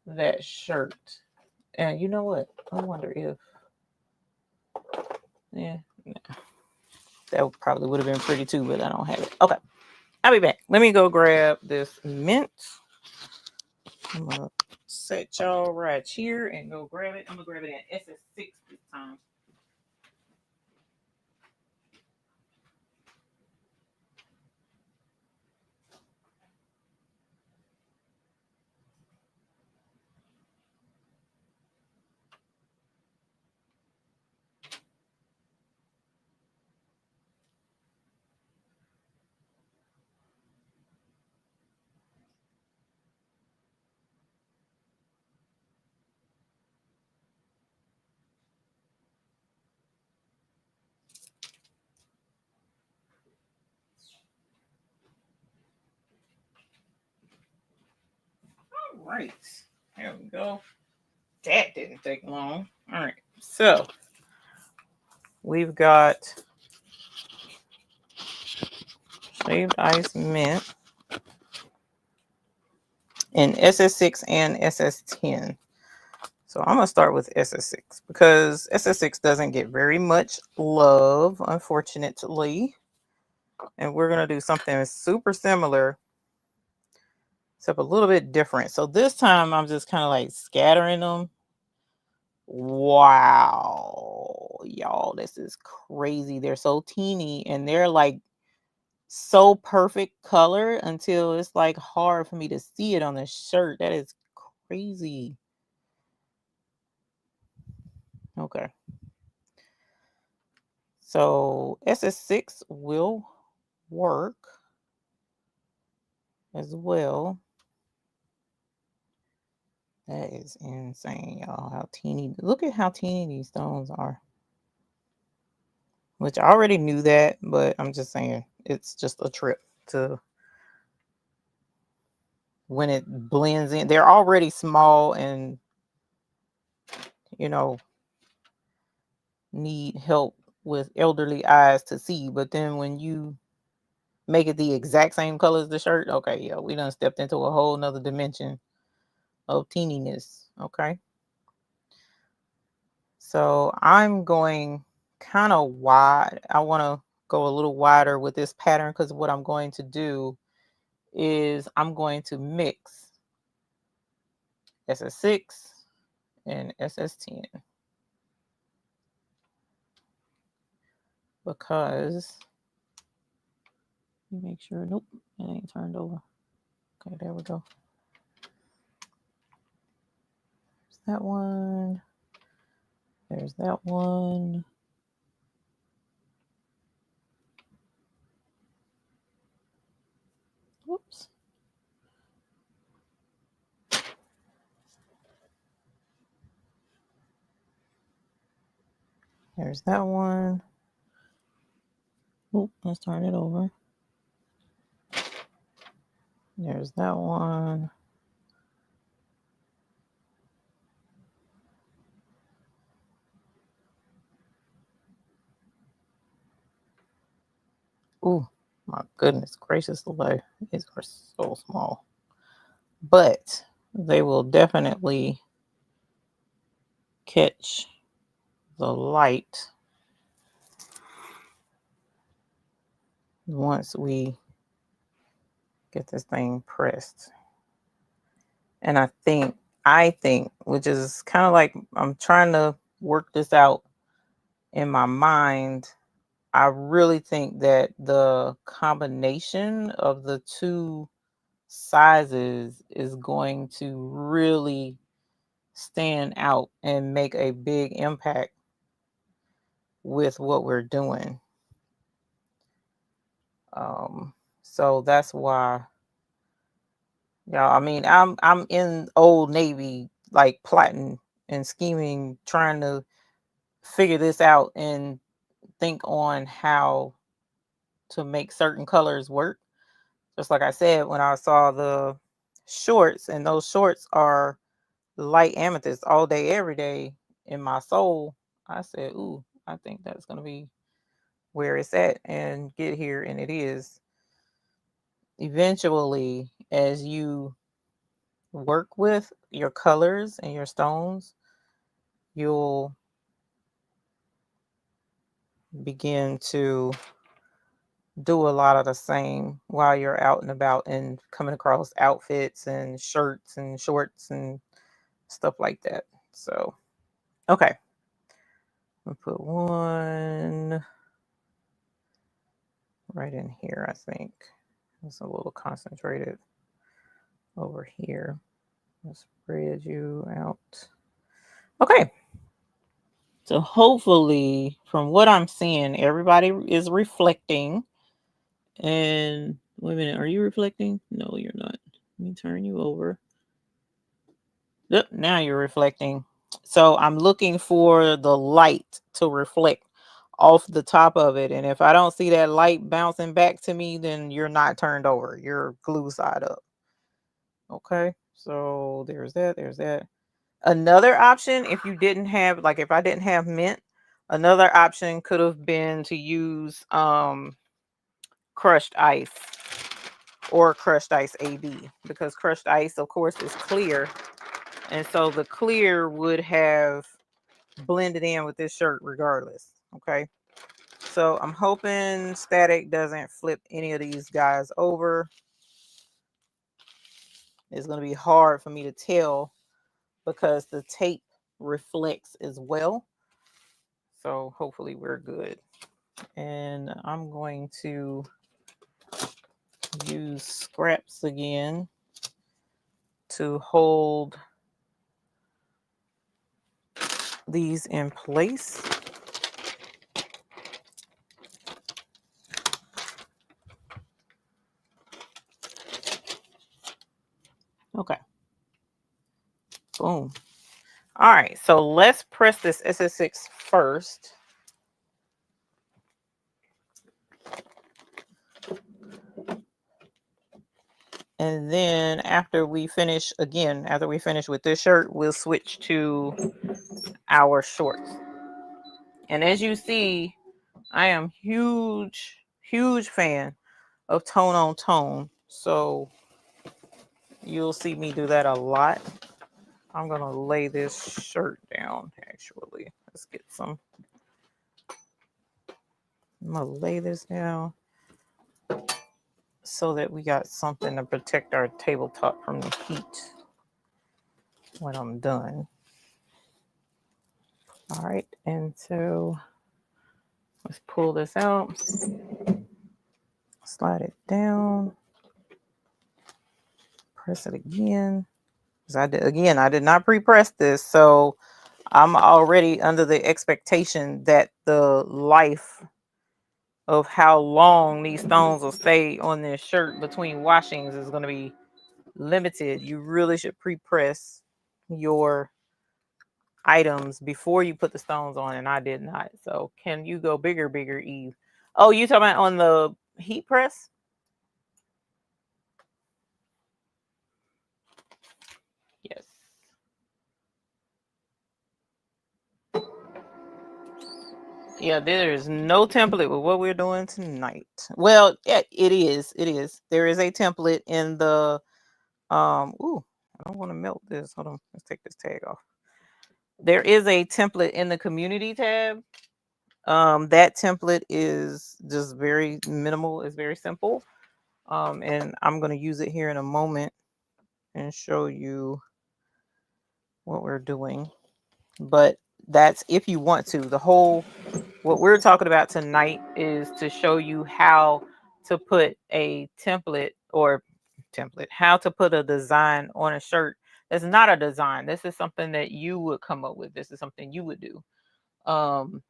that shirt. And you know what? I wonder if, yeah, that probably would have been pretty too, but I don't have it. Okay, I'll be back. Let me go grab this mint. I'm gonna set y'all right here and go grab it. I'm gonna grab it at SS6 this time. All right, there we go. That didn't take long. All right, so we've got shaved ice mint in SS6 and SS10. So I'm gonna start with SS6 because SS6 doesn't get very much love, unfortunately. And we're going to do something super similar, except a little bit different. So this time I'm just kind of like scattering them. Wow, y'all, this is crazy. They're so teeny and they're like so perfect color until it's like hard for me to see it on the shirt. That is crazy. Okay. So SS6 will work as well. That is insane, y'all. How teeny. Look at how teeny these stones are. Which I already knew that, but I'm just saying it's just a trip to when it blends in. They're already small and, you know, need help with elderly eyes to see. But then when you make it the exact same color as the shirt, okay, yeah, we done stepped into a whole nother dimension of teeniness. Okay. So I'm going kind of wide. I want to go a little wider with this pattern because what I'm going to do is I'm going to mix SS6 and SS10 because make sure, nope, it ain't turned over. Okay, there we go. There's that one. There's that one. Whoops. There's that one. Oop, let's turn it over. There's that one. Ooh, my goodness gracious, the these are so small. But they will definitely catch the light once we get this thing pressed. And I think, which is kind of like I'm trying to work this out in my mind. I really think that the combination of the two sizes is going to really stand out and make a big impact with what we're doing. So that's why, y'all, I mean, I'm in Old Navy, like plotting and scheming, trying to figure this out and think on how to make certain colors work. Just like I said, when I saw the shorts, and those shorts are light amethyst all day, every day, in my soul, I said, ooh, I think that's going to be where it's at and get here. And it is. Eventually, as you work with your colors and your stones, you'll begin to do a lot of the same while you're out and about and coming across outfits and shirts and shorts and stuff like that. So, okay. I'll put one right in here, I think. It's a little concentrated over here. Let's spread you out. Okay. So hopefully, from what I'm seeing, everybody is reflecting. And wait a minute, are you reflecting? No, you're not. Let me turn you over. Yep, now you're reflecting. So I'm looking for the light to reflect off the top of it. And if I don't see that light bouncing back to me, then you're not turned over. You're glue side up. Okay, so there's that. There's that. Another option, if you didn't have, like if I didn't have mint, another option could have been to use crushed ice or crushed ice AB, because crushed ice, of course, is clear. And so the clear would have blended in with this shirt regardless. Okay. So I'm hoping static doesn't flip any of these guys over. It's going to be hard for me to tell because the tape reflects as well. So hopefully we're good. And I'm going to use scraps again to hold these in place. Okay. Boom. All right, so let's press this SS6 first. And then after we finish with this shirt, we'll switch to our shorts. And as you see, I am huge fan of tone on tone. So you'll see me do that a lot. I'm going to lay this shirt down, actually. Let's get some. I'm going to lay this down so that we got something to protect our tabletop from the heat when I'm done. All right, and so let's pull this out, slide it down, press it again. I did not pre-press this, so I'm already under the expectation that the life of how long these stones will stay on this shirt between washings is going to be limited. You really should pre-press your items before you put the stones on, and I did not. So can you go bigger, Eve? Oh, you talking about on the heat press? Yes. Yeah, there is no template with what we're doing tonight. Well, yeah, it is. There is a template in the ooh, I don't want to melt this. Hold on. Let's take this tag off. There is a template in the community tab. That template is just very minimal. It's very simple. And I'm going to use it here in a moment and show you what we're doing. But that's if you want to. What we're talking about tonight is to show you how to put a how to put a design on a shirt. That's not a design. This is something that you would come up with. This is something you would do. Can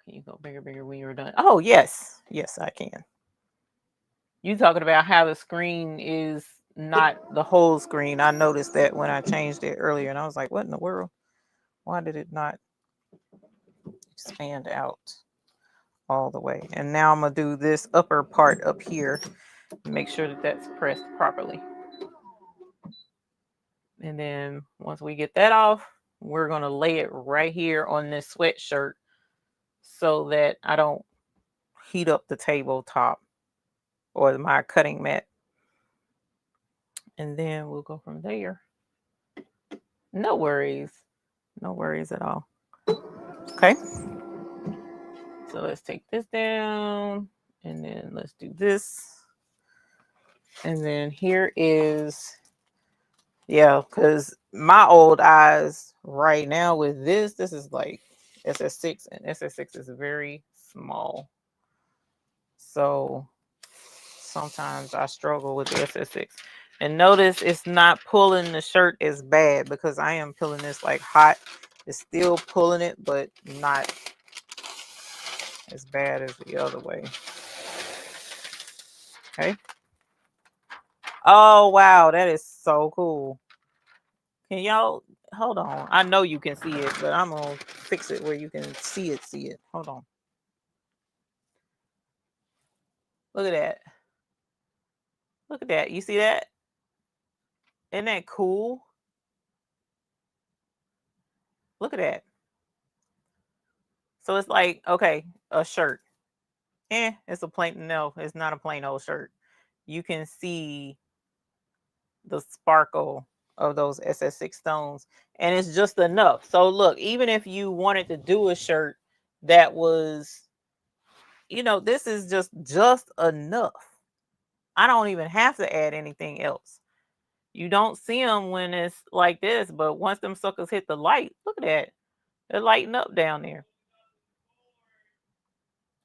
you go bigger when you're done? Oh, yes. Yes, I can. You talking about how the screen is not the whole screen. I noticed that when I changed it earlier, and I was like, what in the world? Why did it not expand out all the way? And now I'm going to do this upper part up here. Make sure that that's pressed properly. And then once we get that off, we're going to lay it right here on this sweatshirt so that I don't heat up the tabletop or my cutting mat. And then we'll go from there. No worries. No worries at all. Okay. So let's take this down and then let's do this. And then here is, yeah, because my old eyes right now with this is like SS6, and SS6 is very small. So sometimes I struggle with the SS6. And notice it's not pulling the shirt as bad because I am pulling this like hot. It's still pulling it, but not as bad as the other way. Okay. Oh, wow. That is so cool. Can y'all hold on? I know you can see it, but I'm going to fix it where you can see it. Hold on. Look at that. Look at that. You see that? Isn't that cool? Look at that. So it's like, okay, a shirt. It's a plain, no, it's not a plain old shirt. You can see the sparkle of those SS6 stones, and it's just enough. So look, even if you wanted to do a shirt that was, you know, this is just enough. I don't even have to add anything else. You don't see them when it's like this, but once them suckers hit the light, look at that. They're lighting up down there.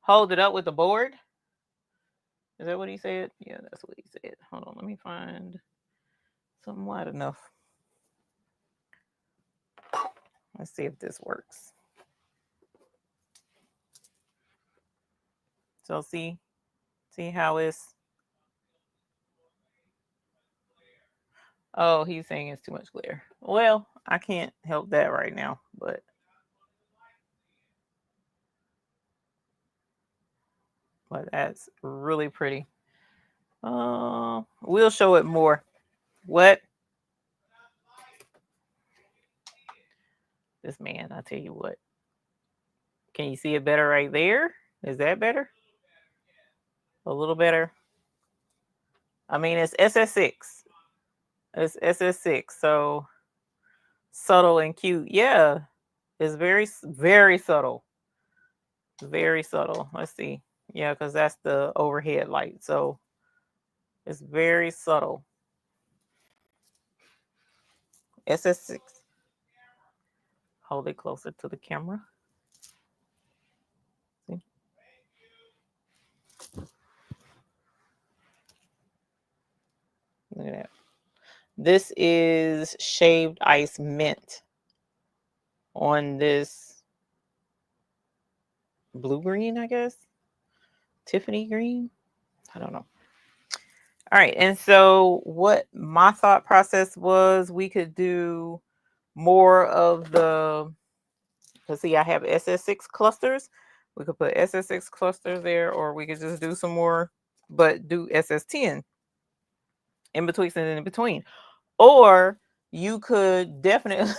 Hold it up with the board. Is that what he said? Yeah, that's what he said. Hold on, let me find something wide enough. Let's see if this works. So see how it's. Oh, he's saying it's too much glare. Well, I can't help that right now, but that's really pretty. We'll show it more. What? This man, I tell you what. Can you see it better right there? Is that better? A little better. I mean, it's SS6. It's SS6, so subtle and cute. Yeah, it's very subtle. Very subtle. Let's see. Yeah, because that's the overhead light. So it's very subtle. SS6. Hold it closer to the camera. See? Look at that. This is shaved ice mint on this blue green, I guess. Tiffany green. I don't know. All right. And so what my thought process was, we could do more of the, because see, I have SS6 clusters. We could put SS6 clusters there, or we could just do some more, but do SS10 in between and in between. Or you could definitely,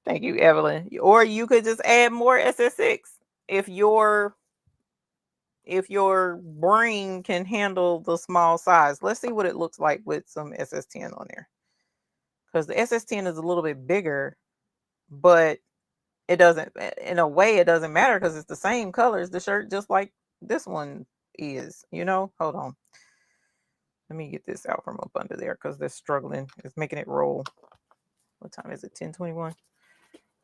thank you, Evelyn. Or you could just add more SS6 if your brain can handle the small size. Let's see what it looks like with some SS10 on there. Because the SS10 is a little bit bigger, but it doesn't, in a way, it doesn't matter because it's the same color as the shirt, just like this one is, you know? Hold on. Let me get this out from up under there because they're struggling. It's making it roll. What time is it? 10:21.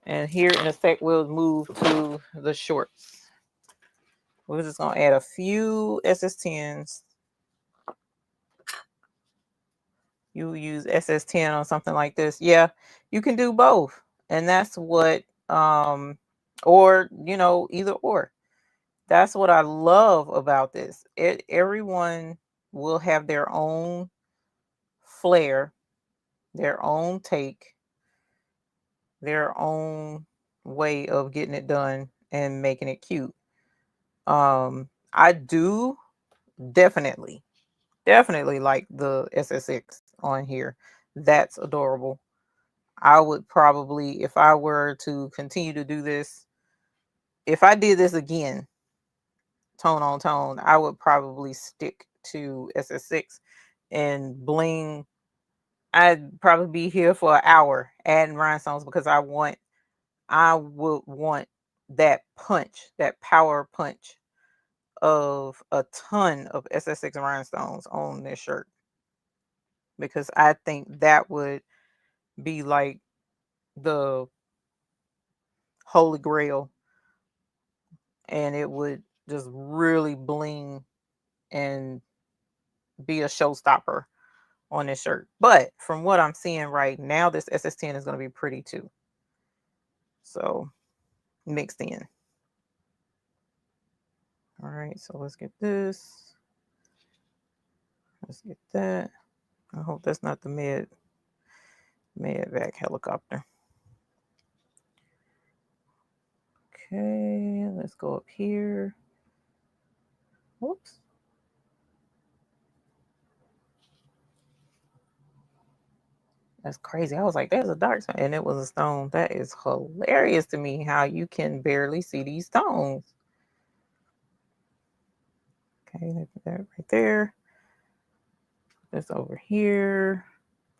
And here in a sec, we'll move to the shorts. We're just going to add a few SS10s. You use SS10 on something like this. Yeah, you can do both. And that's what, or, you know, either or. That's what I love about this. Everyone will have their own flair, their own take, their own way of getting it done and making it cute. I do definitely like the SS6 on here. That's adorable. I would probably, if I were to continue to do this, if I did this again, tone on tone, I would probably stick to SS6 and Bling. I'd probably be here for an hour adding rhinestones because I would want that punch, that power punch of a ton of SS6 rhinestones on this shirt, because I think that would be like the holy grail, and it would just really bling and be a showstopper on this shirt. But from what I'm seeing right now, this SS10 is going to be pretty too. So mixed in. All right, so let's get this. Let's get that. I hope that's not the medvac helicopter. Okay, let's go up here. Whoops. That's crazy. I was like, there's a dark stone, and it was a stone. That is hilarious to me how you can barely see these stones. Okay, put that right there. Put this over here.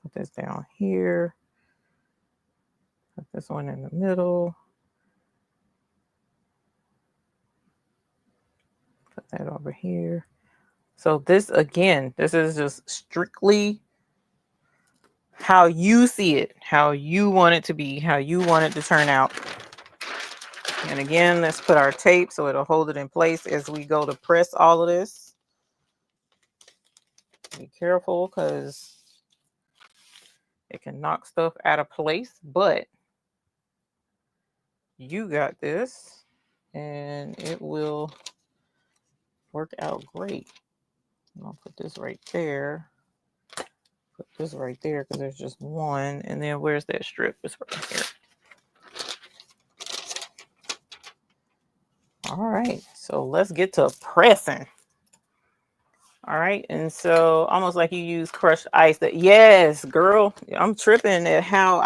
Put this down here. Put this one in the middle. that over here. So this, again, this is just strictly how you see it, how you want it to be, how you want it to turn out. And again, let's put our tape so it'll hold it in place as we go to press all of this. Be careful because it can knock stuff out of place, but you got this and it will work out great. I'm gonna put this right there. Put this right there because there's just one. And then where's that strip? It's right here. All right, so let's get to pressing. All right, and so almost like you use crushed ice. That, yes, girl, I'm tripping at how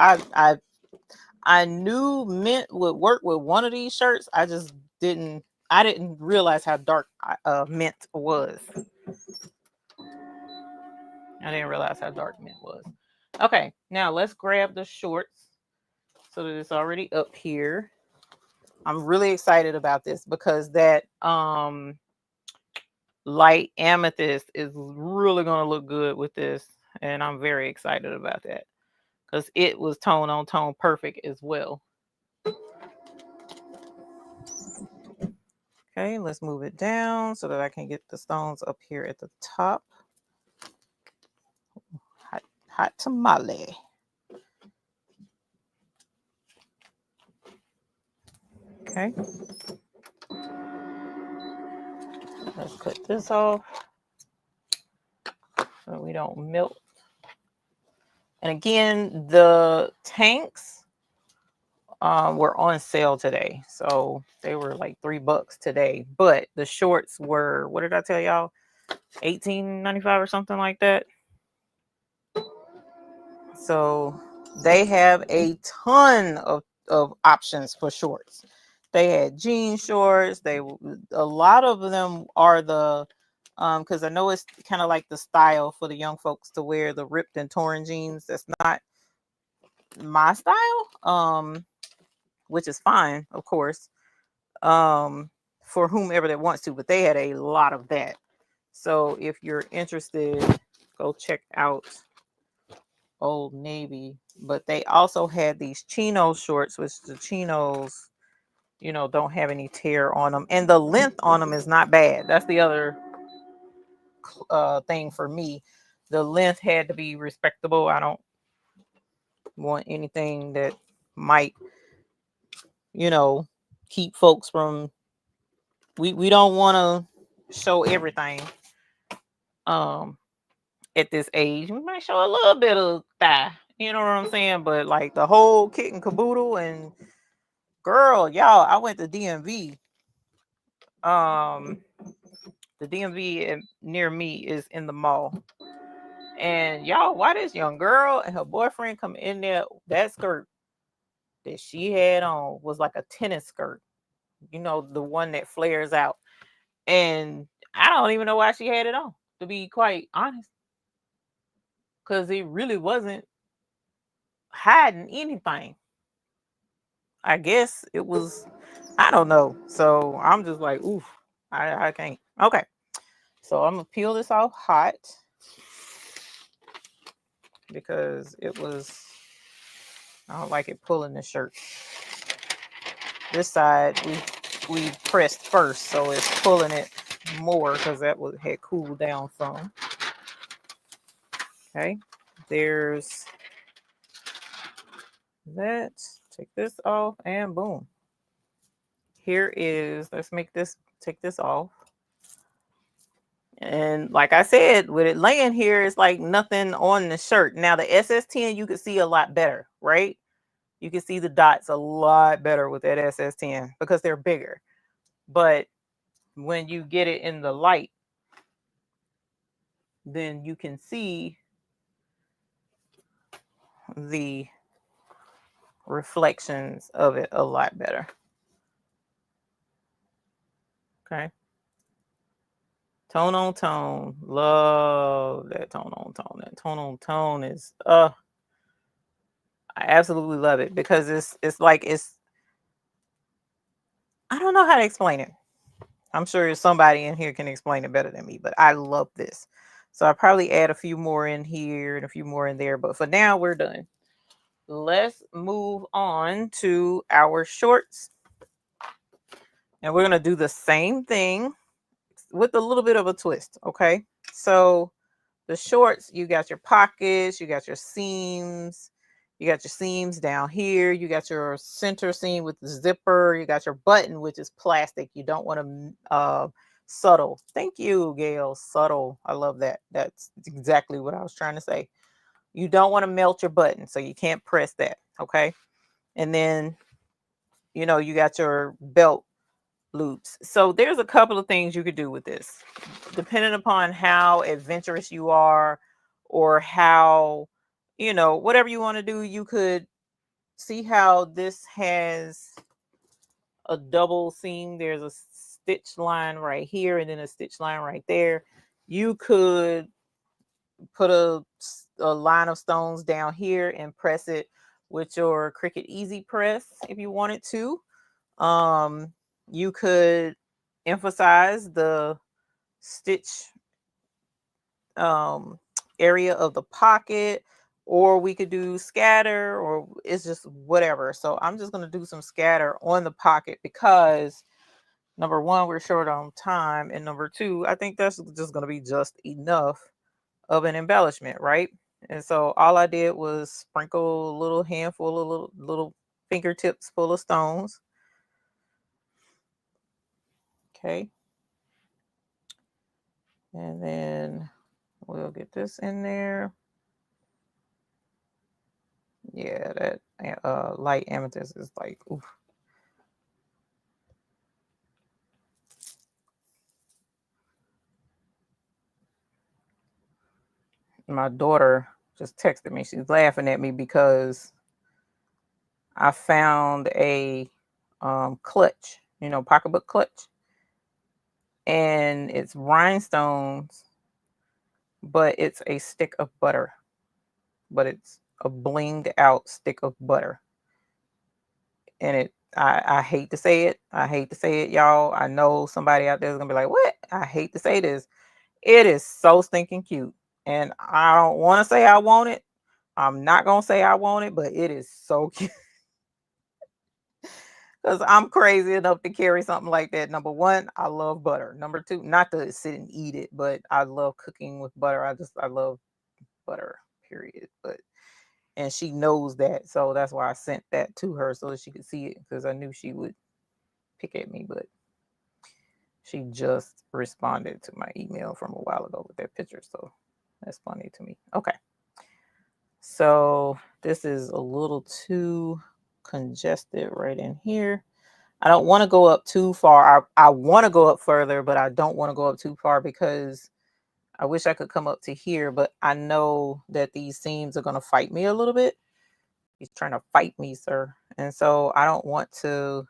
I knew mint would work with one of these shirts. I didn't realize how dark mint was. I didn't realize how dark mint was. Okay, now let's grab the shorts so that it's already up here. I'm really excited about this because that light amethyst is really going to look good with this, and I'm very excited about that because it was tone on tone perfect as well. Okay, let's move it down so that I can get the stones up here at the top. Hot tamale. Okay, let's cut this off so we don't melt. And again, the tanks were on sale today, so they were like $3 today. But the shorts were, what did I tell y'all? $18.95 or something like that. So they have a ton of options for shorts. They had jean shorts. A lot of them are the because I know it's kind of like the style for the young folks to wear the ripped and torn jeans. That's not my style, which is fine, of course, for whomever that wants to. But they had a lot of that. So if you're interested, go check out Old Navy. But they also had these chino shorts, which the chinos, don't have any tear on them, and the length on them is not bad. That's the other thing for me. The length had to be respectable. I don't want anything that might keep folks from, we don't want to show everything at this age. We might show a little bit of thigh, you know what I'm saying, but like the whole kit and caboodle. And girl, y'all, I went to DMV. The DMV near me is in the mall. And y'all, why this young girl and her boyfriend come in there, that skirt that she had on was like a tennis skirt. The one that flares out. And I don't even know why she had it on, to be quite honest. Because it really wasn't hiding anything. I guess it was, I don't know. So I'm just like, oof, I can't. Okay. So I'm going to peel this off hot because I don't like it pulling the shirt. This side we pressed first, so it's pulling it more because that had cooled down some. Okay, there's that. Take this off and boom. Here is, take this off. And like I said, with it laying here, it's like nothing on the shirt. Now the SS10, you can see a lot better, right? You can see the dots a lot better with that SS10 because they're bigger. But when you get it in the light, then you can see the reflections of it a lot better. Okay. Tone on tone. Love that tone on tone. That tone on tone is I absolutely love it because it's like I don't know how to explain it. I'm sure somebody in here can explain it better than me, but I love this. So I'll probably add a few more in here and a few more in there. But for now, we're done. Let's move on to our shorts. And we're going to do the same thing with a little bit of a twist. Okay. So the shorts, you got your pockets, you got your seams, you got your seams down here, you got your center seam with the zipper, you got your button, which is plastic. You don't want to subtle. Thank you, Gail. Subtle. I love that. That's exactly what I was trying to say. You don't want to melt your button, so you can't press that. Okay. And then, you know, you got your belt loops. So there's a couple of things you could do with this, depending upon how adventurous you are or how, you know, whatever you want to do. You could see how this has a double seam. There's a stitch line right here and then a stitch line right there. You could put a line of stones down here and press it with your Cricut Easy Press if you wanted to. You could emphasize the stitch area of the pocket, or we could do scatter, or it's just whatever. So I'm just going to do some scatter on the pocket because number one, we're short on time, and number two, I think that's just going to be just enough of an embellishment, right? And so all I did was sprinkle a little handful of little fingertips full of stones. Okay. And then we'll get this in there. Yeah, that light amethyst is like, oof. My daughter just texted me. She's laughing at me because I found a clutch, you know, pocketbook clutch. And it's rhinestones, but it's a stick of butter. But it's a blinged out stick of butter. And I hate to say it. I hate to say it, y'all. I know somebody out there is gonna be like, what? I hate to say this. It is so stinking cute. And I don't want to say I want it. I'm not gonna say I want it, but it is so cute. Because I'm crazy enough to carry something like that. Number one, I love butter. Number two, not to sit and eat it, but I love cooking with butter. I love butter, period. And she knows that. So that's why I sent that to her so that she could see it, because I knew she would pick at me. But she just responded to my email from a while ago with that picture. So that's funny to me. Okay. So this is a little too congested right in here. I don't want to go up too far. I want to go up further, but I don't want to go up too far because I wish I could come up to here, but I know that these seams are going to fight me a little bit. He's trying to fight me, sir. And so I don't want to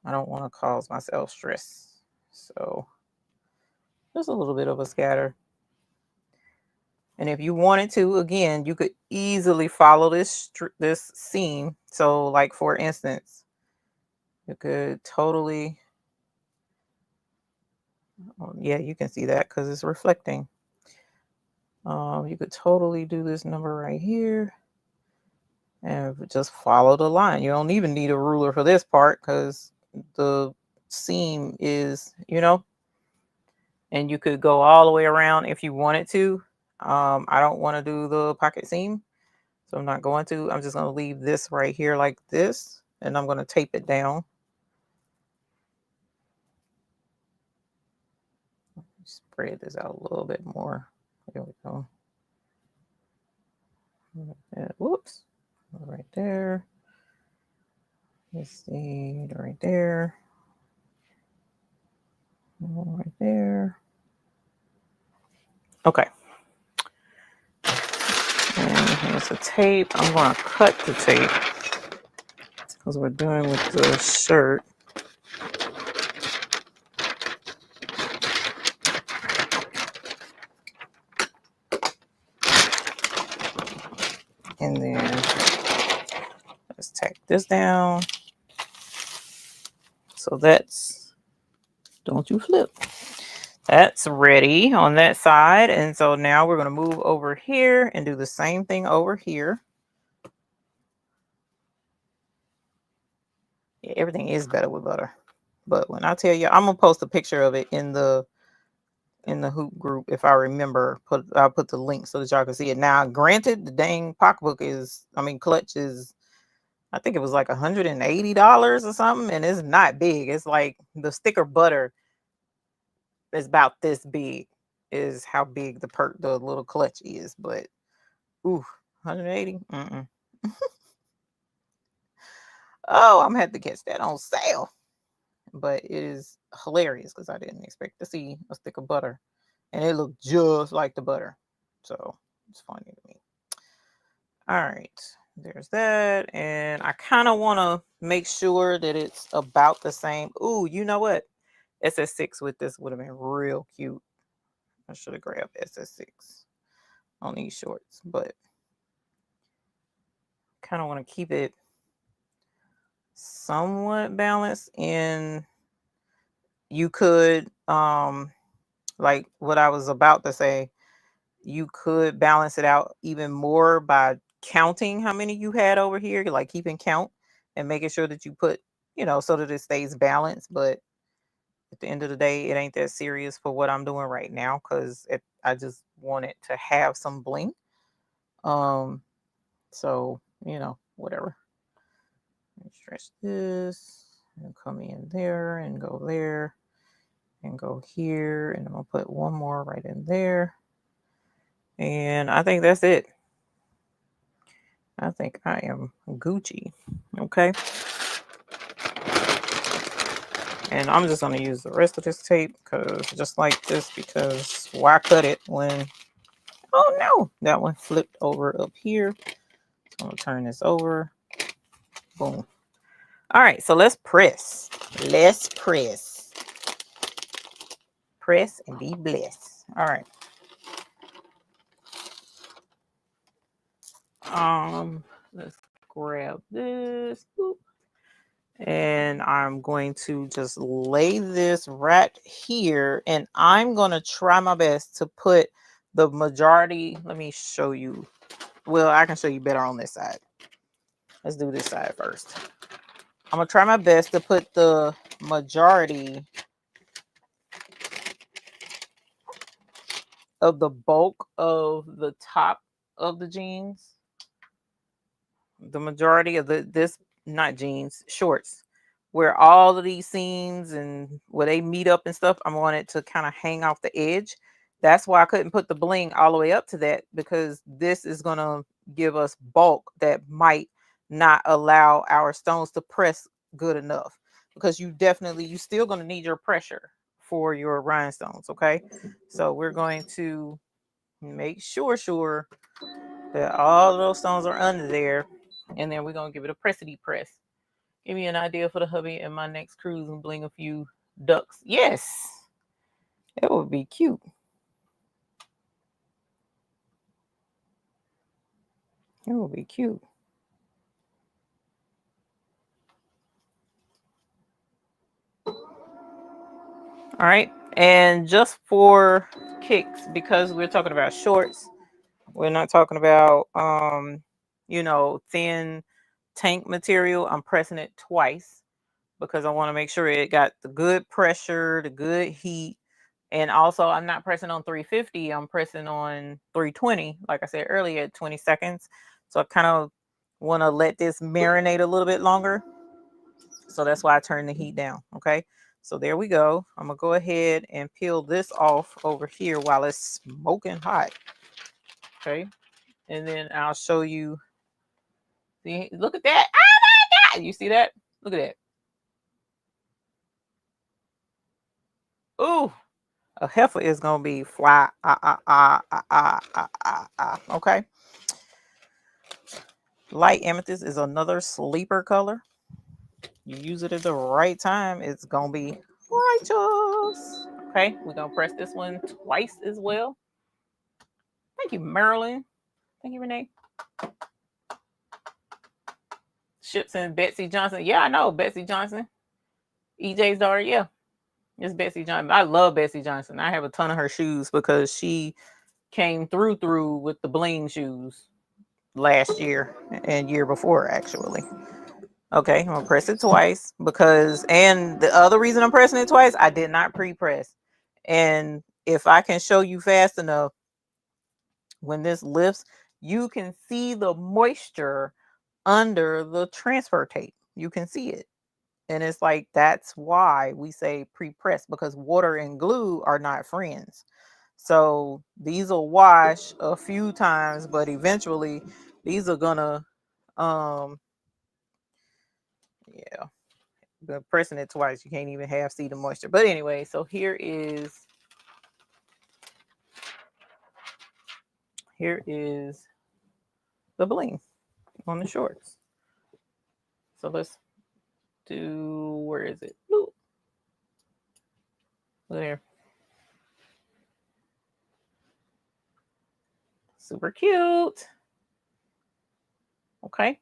cause myself stress. So just a little bit of a scatter. And if you wanted to, again, you could easily follow this seam. So like, for instance, you could totally, yeah, you can see that because it's reflecting. You could totally do this number right here and just follow the line. You don't even need a ruler for this part because the seam is, you know, and you could go all the way around if you wanted to. I don't want to do the pocket seam, so I'm not going to. I'm just going to leave this right here like this, and I'm going to tape it down. Spread this out a little bit more. There we go. Whoops. Right there. Let's see, right there. Right there. Okay. And here's the tape. I'm going to cut the tape because we're doing with the shirt. And then let's tack this down. So that's Don't you flip. That's ready on that side. And so now we're going to move over here and do the same thing over here. Yeah, everything is better with butter. But when I tell you, I'm going to post a picture of it in the hoop group. If I remember, I'll put the link so that y'all can see it. Now, granted, the dang pocketbook clutch is, I think it was like $180 or something. And it's not big. It's like the sticker butter is about this big, is how big the little clutch is. But ooh, 180. Oh, I'm gonna have to catch that on sale. But it is hilarious because I didn't expect to see a stick of butter, and it looked just like the butter. So it's funny to me. All right, there's that, and I kind of want to make sure that it's about the same. Ooh, you know what? SS6 with this would have been real cute. I should have grabbed SS6 on these shorts, but kind of want to keep it somewhat balanced. And you could, like what I was about to say, you could balance it out even more by counting how many you had over here, like keeping count and making sure that you put, so that it stays balanced. But at the end of the day, it ain't that serious for what I'm doing right now, because I just wanted to have some bling. So, whatever. Stretch this and come in there and go there and go here. And I'm going to put one more right in there. And I think that's it. I think I am Gucci. Okay. And I'm just going to use the rest of this tape because why cut it when, oh no, that one flipped over up here. So I'm going to turn this over. Boom. All right. So let's press. Let's press. Press and be blessed. All right. Let's grab this. Boop. And I'm going to just lay this right here, and I'm going to try my best to put the majority. Let me show you. Well, I can show you better on this side. Let's do this side first. I'm going to try my best to put the majority of the bulk of the top of the jeans. The majority of not jeans, shorts, where all of these seams and where they meet up and stuff, I want it to kind of hang off the edge. That's why I couldn't put the bling all the way up to that, because this is going to give us bulk that might not allow our stones to press good enough, because you still going to need your pressure for your rhinestones. Okay. So we're going to make sure that all of those stones are under there. And then we're going to give it a pressity press. Give me an idea for the hubby and my next cruise and bling a few ducks. Yes. That would be cute. It would be cute. All right. And just for kicks, because we're talking about shorts, we're not talking about, thin tank material. I'm pressing it twice because I want to make sure it got the good pressure, the good heat. And also, I'm not pressing on 350. I'm pressing on 320, like I said earlier, at 20 seconds. So I kind of want to let this marinate a little bit longer. So that's why I turn the heat down. Okay. So there we go. I'm going to go ahead and peel this off over here while it's smoking hot. Okay. And then I'll show you. See, look at that. Oh my God. You see that? Look at that. Ooh. A heifer is going to be fly. Okay. Light amethyst is another sleeper color. You use it at the right time, it's going to be righteous. Okay. We're going to press this one twice as well. Thank you, Marilyn. Thank you, Renee. Ships and Betsy Johnson. Yeah, I know. Betsy Johnson. EJ's daughter. Yeah. It's Betsy Johnson. I love Betsy Johnson. I have a ton of her shoes because she came through with the Bling shoes last year and year before, actually. Okay, I'm gonna press it twice because, and the other reason I'm pressing it twice, I did not pre-press. And if I can show you fast enough, when this lifts, you can see the moisture under the transfer tape. You can see it. And it's like, that's why we say pre-press, because water and glue are not friends. So these will wash a few times, but eventually these are gonna, yeah, the pressing it twice, you can't even half see the moisture. But anyway, so here is the bling on the shorts. So let's do, where is it? Ooh, there. Super cute. Okay.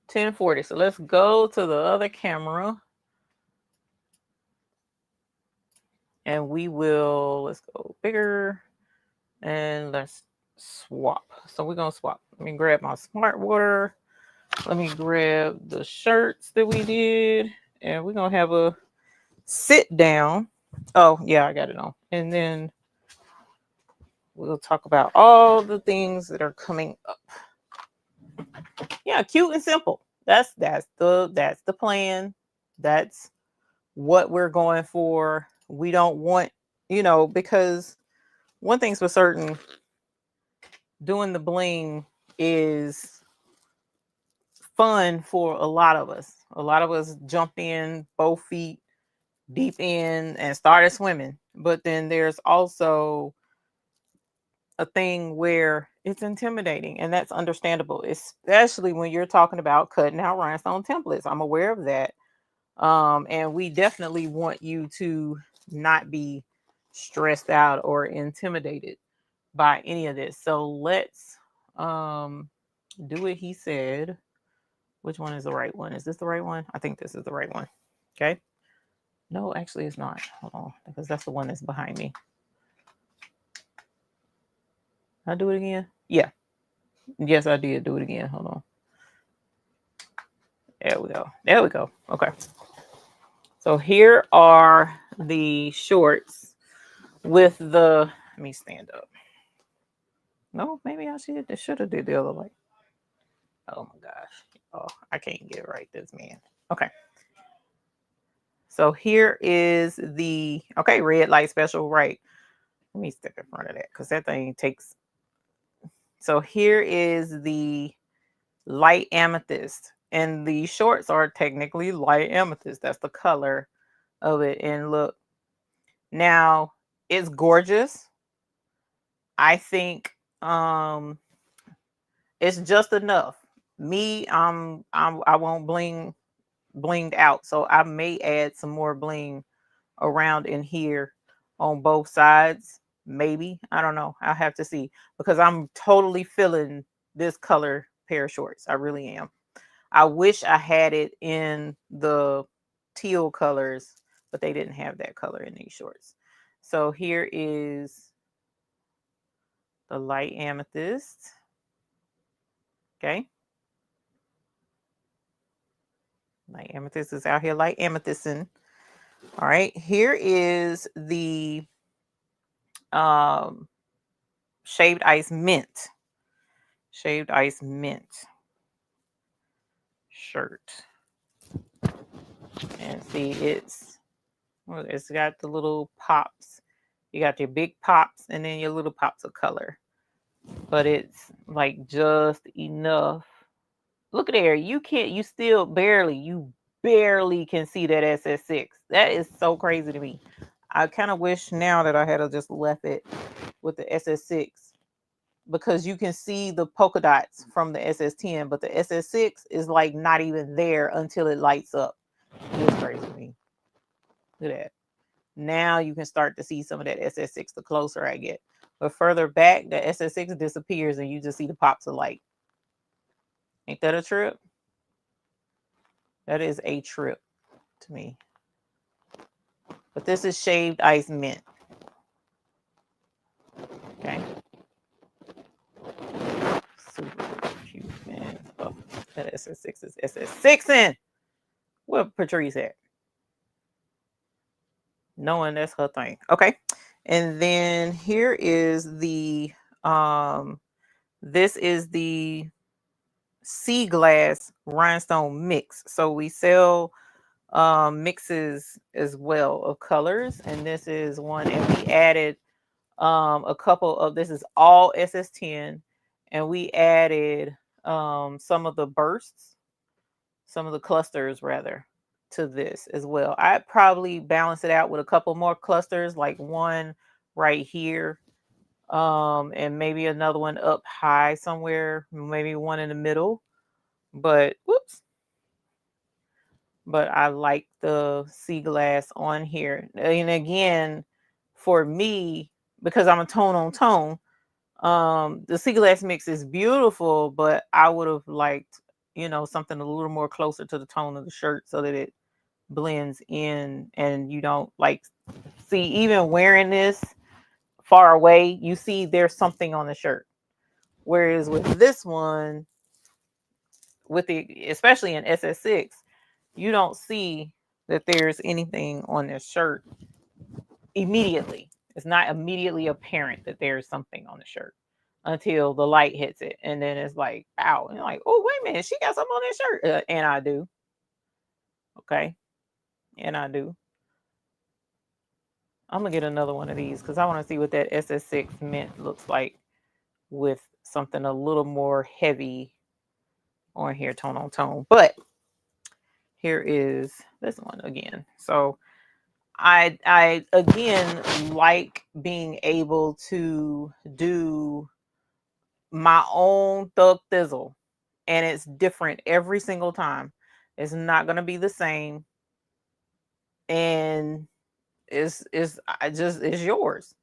1040. So let's go to the other camera. And we will, let's go bigger. And let's swap. So we're going to swap. Let me grab my smart water. Let me grab the shirts that we did. And we're going to have a sit down. Oh, yeah, I got it on. And then we'll talk about all the things that are coming up. Yeah, cute and simple. That's the plan. That's what we're going for. We don't want, because one thing's for certain, doing the bling is fun for a lot of us. A lot of us jumped in both feet deep in and started swimming. But then there's also a thing where it's intimidating, and that's understandable, especially when you're talking about cutting out rhinestone templates. I'm aware of that. And we definitely want you to not be stressed out or intimidated by any of this. So let's do what he said. Which one is the right one? Is this the right one? I think this is the right one. Okay. No, actually it's not. Hold on, because that's the one that's behind me. I'll do it again. Yeah. Yes, I did do it again. Hold on. There we go. There we go. Okay. So here are the shorts with the, let me stand up. No, maybe I should have did the other way. Oh my gosh. Oh, I can't get it right, this man. Okay. So here is the, okay, red light special, right. Let me step in front of that because that thing takes. So here is the light amethyst. And the shorts are technically light amethyst. That's the color of it. And look, now it's gorgeous. I think it's just enough. Me, I won't blinged out. So I may add some more bling around in here on both sides. Maybe. I don't know. I'll have to see, because I'm totally feeling this color pair of shorts. I really am. I wish I had it in the teal colors, but they didn't have that color in these shorts. So here is the light amethyst. Okay. Light amethyst is out here, light amethystin. All right. Here is the shaved ice mint. Shaved ice mint shirt. And see, it's got the little pops. You got your big pops and then your little pops of color. But it's like just enough. Look at there. You barely can see that SS6. That is so crazy to me. I kind of wish now that I had just left it with the SS6, because you can see the polka dots from the SS10, but the SS6 is like not even there until it lights up. It's crazy to me. Look at that. Now you can start to see some of that SS6 the closer I get. But further back, the SS6 disappears and you just see the pops of light. Ain't that a trip? That is a trip to me. But this is shaved ice mint. Okay. Super cute, man. Oh, that SS6 is SS6 in. Where Patrice at? Knowing that's her thing. Okay. And then here is the this is the sea glass rhinestone mix. So we sell mixes as well of colors, and this is one, and we added a couple of, this is all SS10, and we added some of the bursts, some of the clusters rather, to this as well. I'd probably balance it out with a couple more clusters, like one right here, and maybe another one up high somewhere, maybe one in the middle. But whoops. But I like the sea glass on here. And again, for me, because I'm a tone on tone, the sea glass mix is beautiful, but I would have liked, you know, something a little more closer to the tone of the shirt so that it blends in and you don't like see, even wearing this far away, you see there's something on the shirt. Whereas with this one, with the, especially in SS6, you don't see that there's anything on this shirt immediately. It's not immediately apparent that there's something on the shirt until the light hits it. And then it's like, ow. And you're like, oh, wait a minute. She got something on that shirt. And I do. Okay. And I do. I'm going to get another one of these because I want to see what that SS6 mint looks like with something a little more heavy on here, tone on tone. But here is this one again. So I again like being able to do my own thug thizzle, and it's different every single time. It's not going to be the same, and it's yours.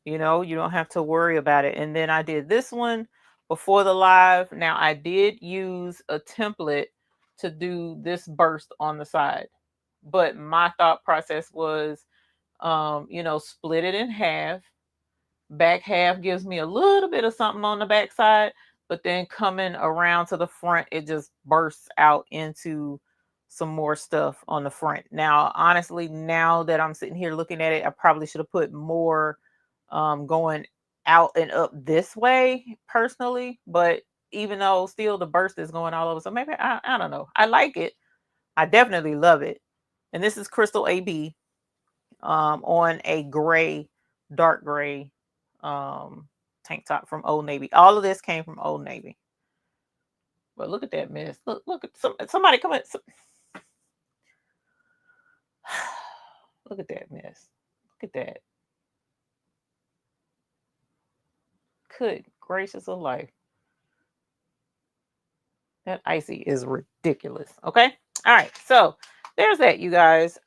You know, you don't have to worry about it. And then I did this one before the live. Now I did use a template to do this burst on the side, but my thought process was, you know, split it in half. Back half gives me a little bit of something on the back side, but then coming around to the front, it just bursts out into some more stuff on the front. Now, honestly, now that I'm sitting here looking at it, I probably should have put more going out and up this way personally, but even though still the burst is going all over, so maybe I don't know. I like it. I definitely love it. And this is Crystal AB on a gray, dark gray tank top from Old Navy. All of this came from Old Navy. But look at that mess. Look at somebody come in. Look at that mess. Look at that. Good gracious of life. That icy is ridiculous. Okay. All right. So there's that, you guys.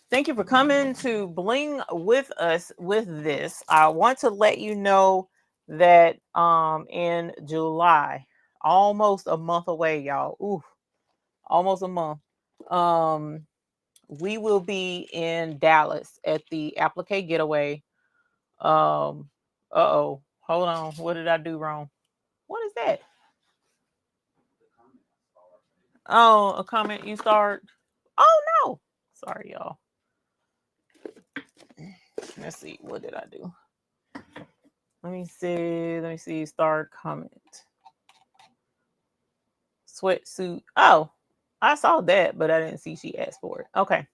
Thank you for coming to Bling with us with this. I want to let you know that in July, almost a month away, y'all. Ooh, almost a month. We will be in Dallas at the Applique Getaway. Uh-oh. Hold on. What did I do wrong? What is that? Oh, a comment you start. Oh no. Sorry, y'all. Let's see. What did I do? Let me see. Let me see. Start comment. Sweatsuit. Oh, I saw that, but I didn't see she asked for it. Okay.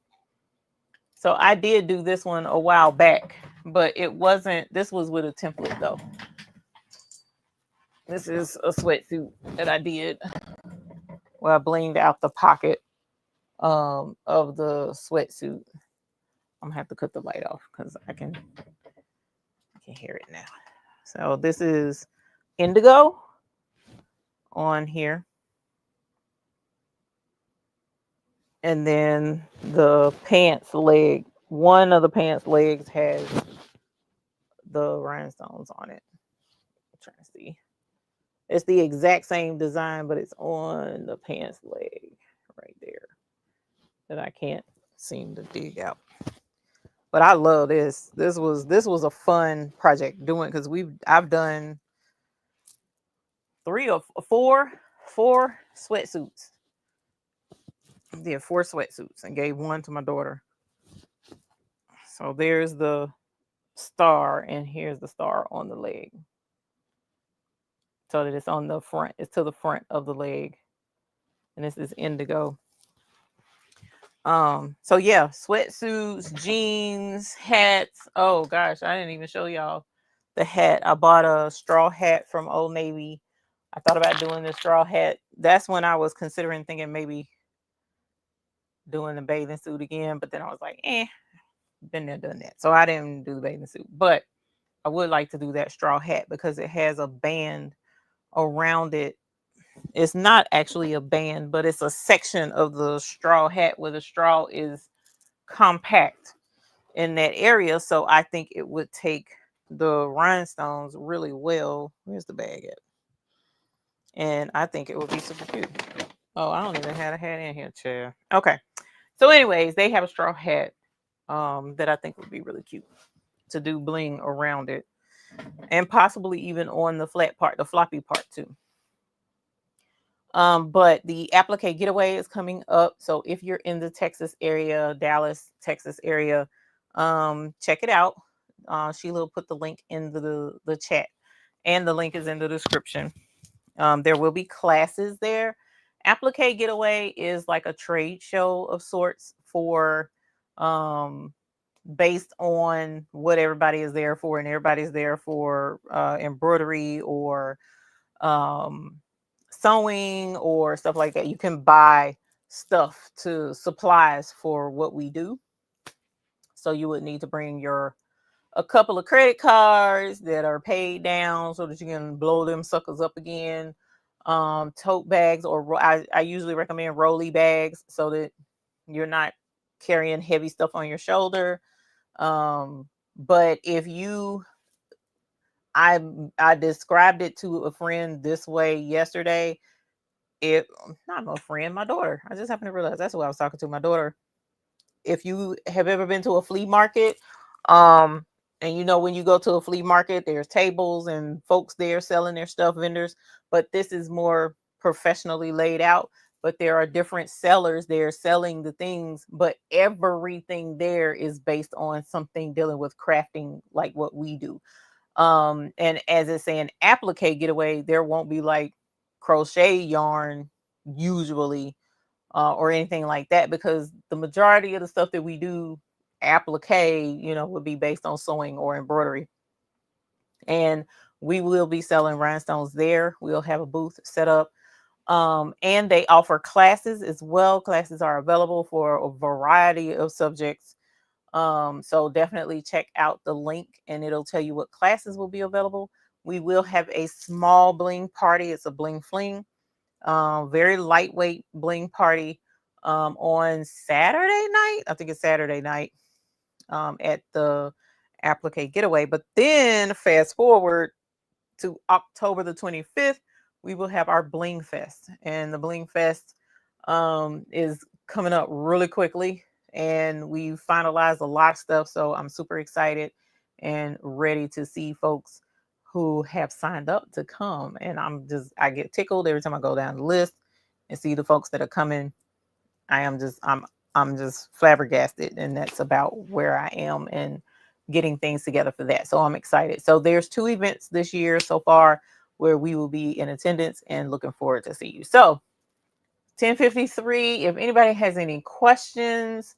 So I did do this one a while back, but it wasn't. This was with a template though. This is a sweatsuit that I did where I blinged out the pocket of the sweatsuit. I'm gonna have to cut the light off because I can hear it now. So this is indigo on here. And then the pants leg, one of the pants legs has the rhinestones on it. I'm trying to see. It's the exact same design, but it's on the pants leg right there that I can't seem to dig out. But I love this. This was a fun project doing because I've done three or four sweatsuits. I did 4 sweatsuits and gave one to my daughter. So there's the star, and here's the star on the leg. So that it's on the front. It's to the front of the leg, and this is indigo. So yeah, sweatsuits, jeans, hats. Oh gosh, I didn't even show y'all the hat. I bought a straw hat from Old Navy. I thought about doing the straw hat. That's when I was considering thinking maybe doing the bathing suit again, but then I was like, been there, done that. So I didn't do the bathing suit. But I would like to do that straw hat because it has a band around it. It's not actually a band, but it's a section of the straw hat where the straw is compact in that area. So I think it would take the rhinestones really well. Where's the bag at? And I think it would be super cute. Oh, I don't even have a hat in here, chair. Okay. So, anyways, they have a straw hat that I think would be really cute to do bling around it. And possibly even on the flat part, the floppy part too. But the applique getaway is coming up. So if you're in the Texas area, Dallas, Texas area, check it out. Sheila will put the link in the chat, and the link is in the description. There will be classes there. Applique getaway is like a trade show of sorts for based on what everybody is there for, and everybody's there for embroidery or um, sewing or stuff like that. You can buy stuff to supplies for what we do. So you would need to bring your a couple of credit cards that are paid down so that you can blow them suckers up again. Tote bags, or I usually recommend rolly bags so that you're not carrying heavy stuff on your shoulder. But if you I described it to a friend this way yesterday. It Not a friend, my daughter. I just happened to realize that's who I was talking to, my daughter. If you have ever been to a flea market, um, and you know when you go to a flea market, there's tables and folks there selling their stuff, vendors, but this is more professionally laid out. But there are different sellers there selling the things, but everything there is based on something dealing with crafting, like what we do. And as it's saying applique getaway, there won't be like crochet yarn usually, or anything like that, because the majority of the stuff that we do applique, would be based on sewing or embroidery. And we will be selling rhinestones there. We'll have a booth set up. And they offer classes as well. Classes are available for a variety of subjects. So definitely check out the link and it'll tell you what classes will be available. We will have a small bling party. It's a bling fling, very lightweight bling party, on Saturday night. I think it's Saturday night, at the applique getaway. But then fast forward to October the 25th, we will have our Bling Fest. And the Bling Fest is coming up really quickly. And we finalized a lot of stuff. So I'm super excited and ready to see folks who have signed up to come. And I get tickled every time I go down the list and see the folks that are coming. I'm just flabbergasted, and that's about where I am and getting things together for that. So I'm excited. So there's 2 events this year so far where we will be in attendance, and looking forward to see you. So 10:53. If anybody has any questions,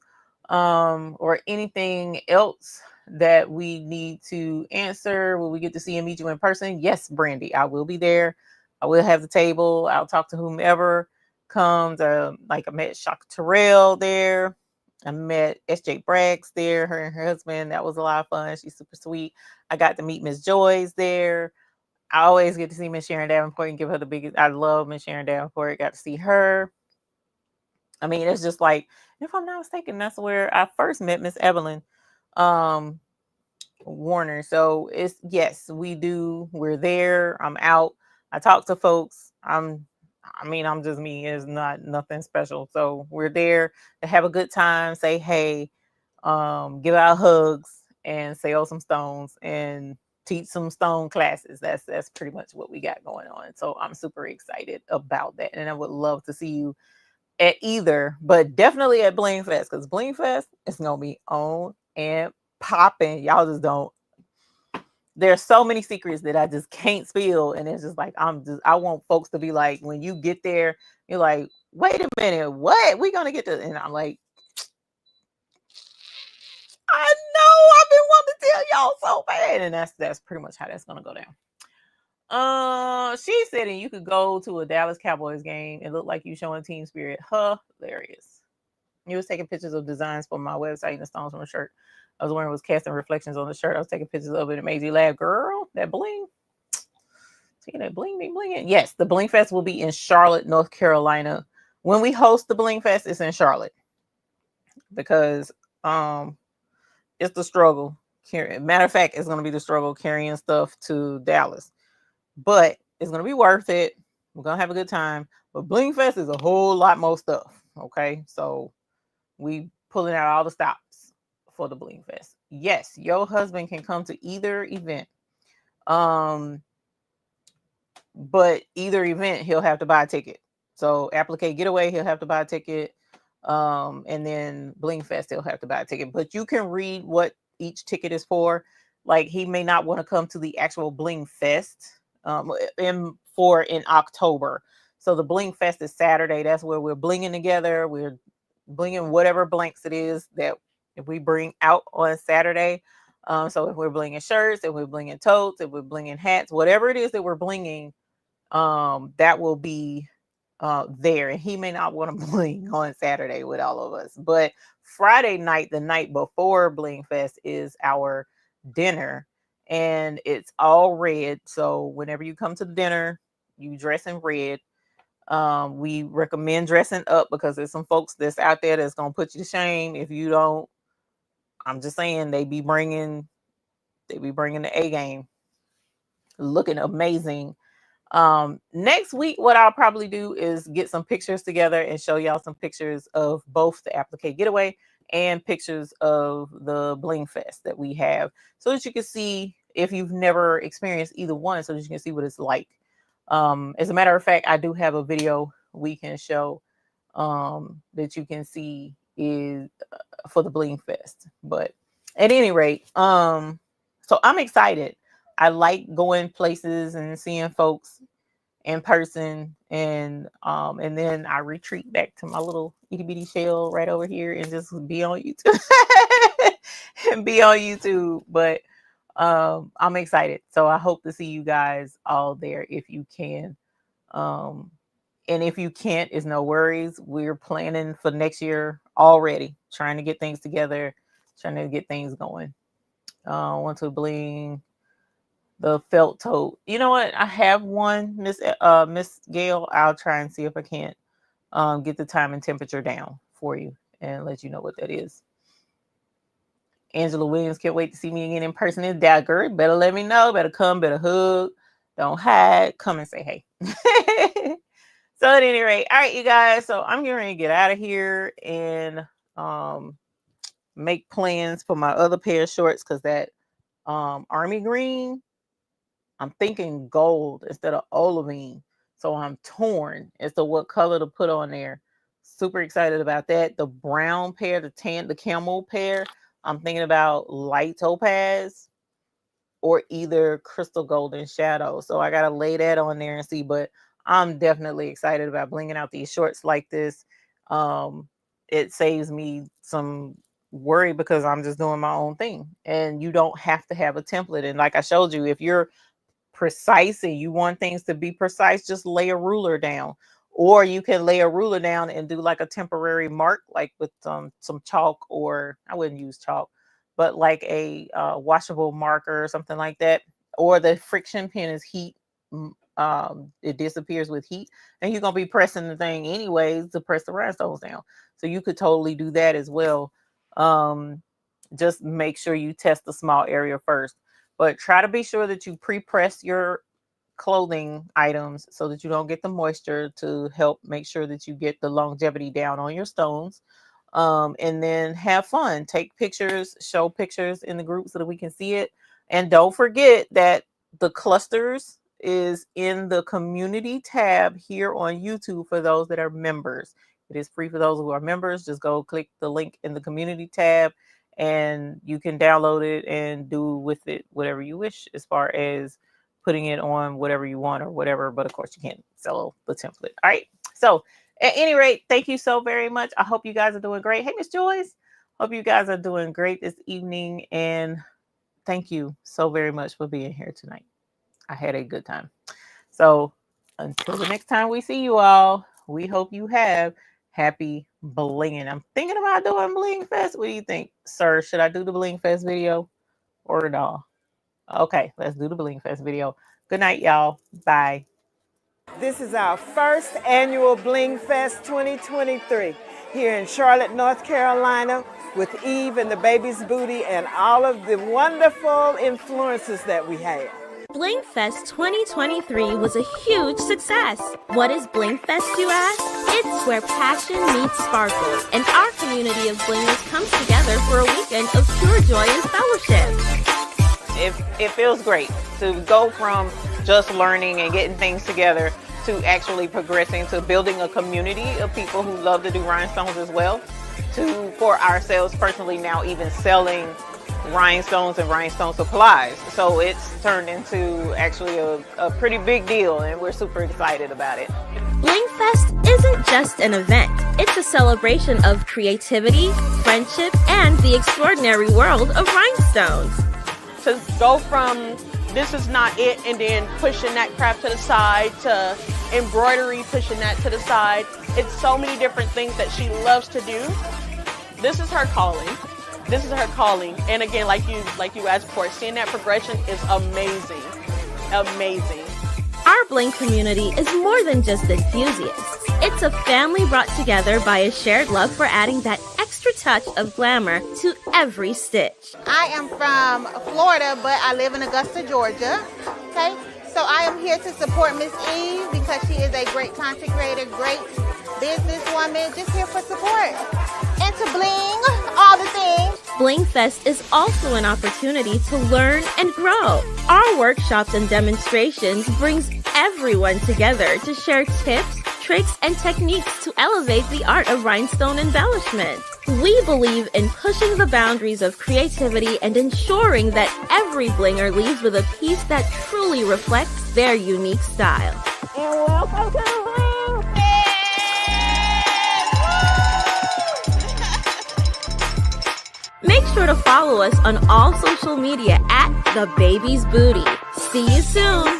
or anything else that we need to answer, will we get to see and meet you in person? Yes, Brandy, I will be there. I will have the table. I'll talk to whomever comes. Like I met Shaka Terrell there. I met SJ Braggs there, her and her husband. That was a lot of fun. She's super sweet. I got to meet Miss Joy's there. I always get to see Miss Sharon Davenport and give her the biggest. I love Miss Sharon Davenport. Got to see her. I mean, it's just like, if I'm not mistaken, that's where I first met Miss Evelyn um, Warner. So yes, we do. We're there. I'm out. I talk to folks. I'm I mean, I'm just me. It's not nothing special. So we're there to have a good time, say hey, give out hugs, and sell some stones and teach some stone classes. That's pretty much what we got going on. So I'm super excited about that, and I would love to see you at either, but definitely at Bling Fest, because Bling Fest is gonna be on and popping. Y'all just don't. There's so many secrets that I just can't spill, and it's just like I want folks to be like, when you get there, you're like, wait a minute, what? We gonna get to? And I'm like, I know I've been wanting to tell y'all so bad, and that's pretty much how that's gonna go down. She said, and you could go to a Dallas Cowboys game and look like you showing team spirit. Hilarious. You was taking pictures of designs for my website and the stones from a shirt I was wearing was casting reflections on the shirt. I was taking pictures of it. It made you laugh, girl. That bling. See that bling, bling, blinging. Yes, the Bling Fest will be in Charlotte, North Carolina. When we host the Bling Fest, it's in Charlotte because it's the struggle. Matter of fact, it's going to be the struggle carrying stuff to Dallas, but it's going to be worth it. We're going to have a good time. But Bling Fest is a whole lot more stuff. Okay, so we pulling out all the stops for the Bling Fest. Yes, your husband can come to either event. But either event he'll have to buy a ticket. So Applique Getaway, he'll have to buy a ticket. And then Bling Fest, he'll have to buy a ticket. But you can read what each ticket is for. Like he may not want to come to the actual Bling Fest in October. So the Bling Fest is Saturday. That's where we're blinging together. We're blinging whatever blanks it is that if we bring out on Saturday. So if we're blinging shirts, if we're blinging totes, if we're blinging hats, whatever it is that we're blinging, that will be there. And he may not want to bling on Saturday with all of us. But Friday night, the night before Bling Fest, is our dinner. And it's all red. So whenever you come to the dinner, you dress in red. We recommend dressing up because there's some folks that's out there that's gonna put you to shame if you don't. I'm just saying they be bringing the A game, looking amazing. Next week, what I'll probably do is get some pictures together and show y'all some pictures of both the Applique Getaway and pictures of the Bling Fest that we have, so that you can see if you've never experienced either one, so that you can see what it's like. As a matter of fact, I do have a video we can show that you can see is for the Bling Fest. But at any rate, so I'm excited. I like going places and seeing folks in person, and then I retreat back to my little itty bitty shell right over here and just be on YouTube and be on YouTube. But I'm excited. So I hope to see you guys all there if you can. And if you can't, it's no worries. We're planning for next year already, trying to get things together, trying to get things going. Want to bling the felt tote. You know what? I have one, Miss Gail. I'll try and see if I can't get the time and temperature down for you and let you know what that is. Angela Williams, can't wait to see me again in person. Is that girl? Better let me know. Better come. Better hug. Don't hide. Come and say hey. So at any rate, all right, you guys. So I'm going to get out of here and make plans for my other pair of shorts, because that army green, I'm thinking gold instead of olivine. So I'm torn as to what color to put on there. Super excited about that. The brown pair, the camel pair, I'm thinking about light topaz or either crystal golden shadow. So I got to lay that on there and see. But I'm definitely excited about blinging out these shorts like this. It saves me some worry because I'm just doing my own thing. And you don't have to have a template. And like I showed you, if you're precise and you want things to be precise, just lay a ruler down. Or you can lay a ruler down and do like a temporary mark, like with some chalk, or I wouldn't use chalk, but like a washable marker or something like that. Or the friction pen is heat. It disappears with heat, and you're going to be pressing the thing anyways to press the rhinestones down. So you could totally do that as well. Just make sure you test the small area first, but try to be sure that you pre-press your clothing items so that you don't get the moisture, to help make sure that you get the longevity down on your stones. And then have fun. Take pictures, show pictures in the group so that we can see it. And don't forget that the clusters is in the community tab here on YouTube for those that are members. It is free for those who are members. Just go click the link in the community tab and you can download it and do with it whatever you wish as far as putting it on whatever you want or whatever. But of course, you can't sell the template. All right. So at any rate, thank you so very much. I hope you guys are doing great. Hey, Miss Joyce. Hope you guys are doing great this evening. And thank you so very much for being here tonight. I had a good time. So until the next time we see you all, we hope you have happy blinging. I'm thinking about doing Bling Fest. What do you think, sir? Should I do the Bling Fest video or no? Okay, let's do the Bling Fest video. Good night, y'all. Bye. This is our first annual Bling Fest 2023 here in Charlotte, North Carolina, with Eve and the Baby's Booty and all of the wonderful influences that we have. Bling Fest 2023 was a huge success. What is Bling Fest, you ask? It's where passion meets sparkle, and our community of blingers comes together for a weekend of pure joy and fellowship. It feels great to go from just learning and getting things together to actually progressing to building a community of people who love to do rhinestones as well, to for ourselves personally now even selling rhinestones and rhinestone supplies. So it's turned into actually a pretty big deal, and we're super excited about it. Bling Fest isn't just an event. It's a celebration of creativity, friendship, and the extraordinary world of rhinestones. To go from this is not it and then pushing that crap to the side to embroidery, pushing that to the side. It's so many different things that she loves to do. This is her calling. This is her calling. And again, like you asked for, seeing that progression is amazing. Amazing. Our Bling community is more than just enthusiasts. It's a family brought together by a shared love for adding that extra touch of glamour to every stitch. I am from Florida, but I live in Augusta, Georgia. Okay, so I am here to support Miss Eve because she is a great content creator, great businesswoman, just here for support. And to bling all the things. Bling Fest is also an opportunity to learn and grow. Our workshops and demonstrations brings everyone together to share tips, tricks, and techniques to elevate the art of rhinestone embellishment. We believe in pushing the boundaries of creativity and ensuring that every blinger leaves with a piece that truly reflects their unique style. And welcome to Bling Fest! Make sure to follow us on all social media at The Baby's Booty. See you soon!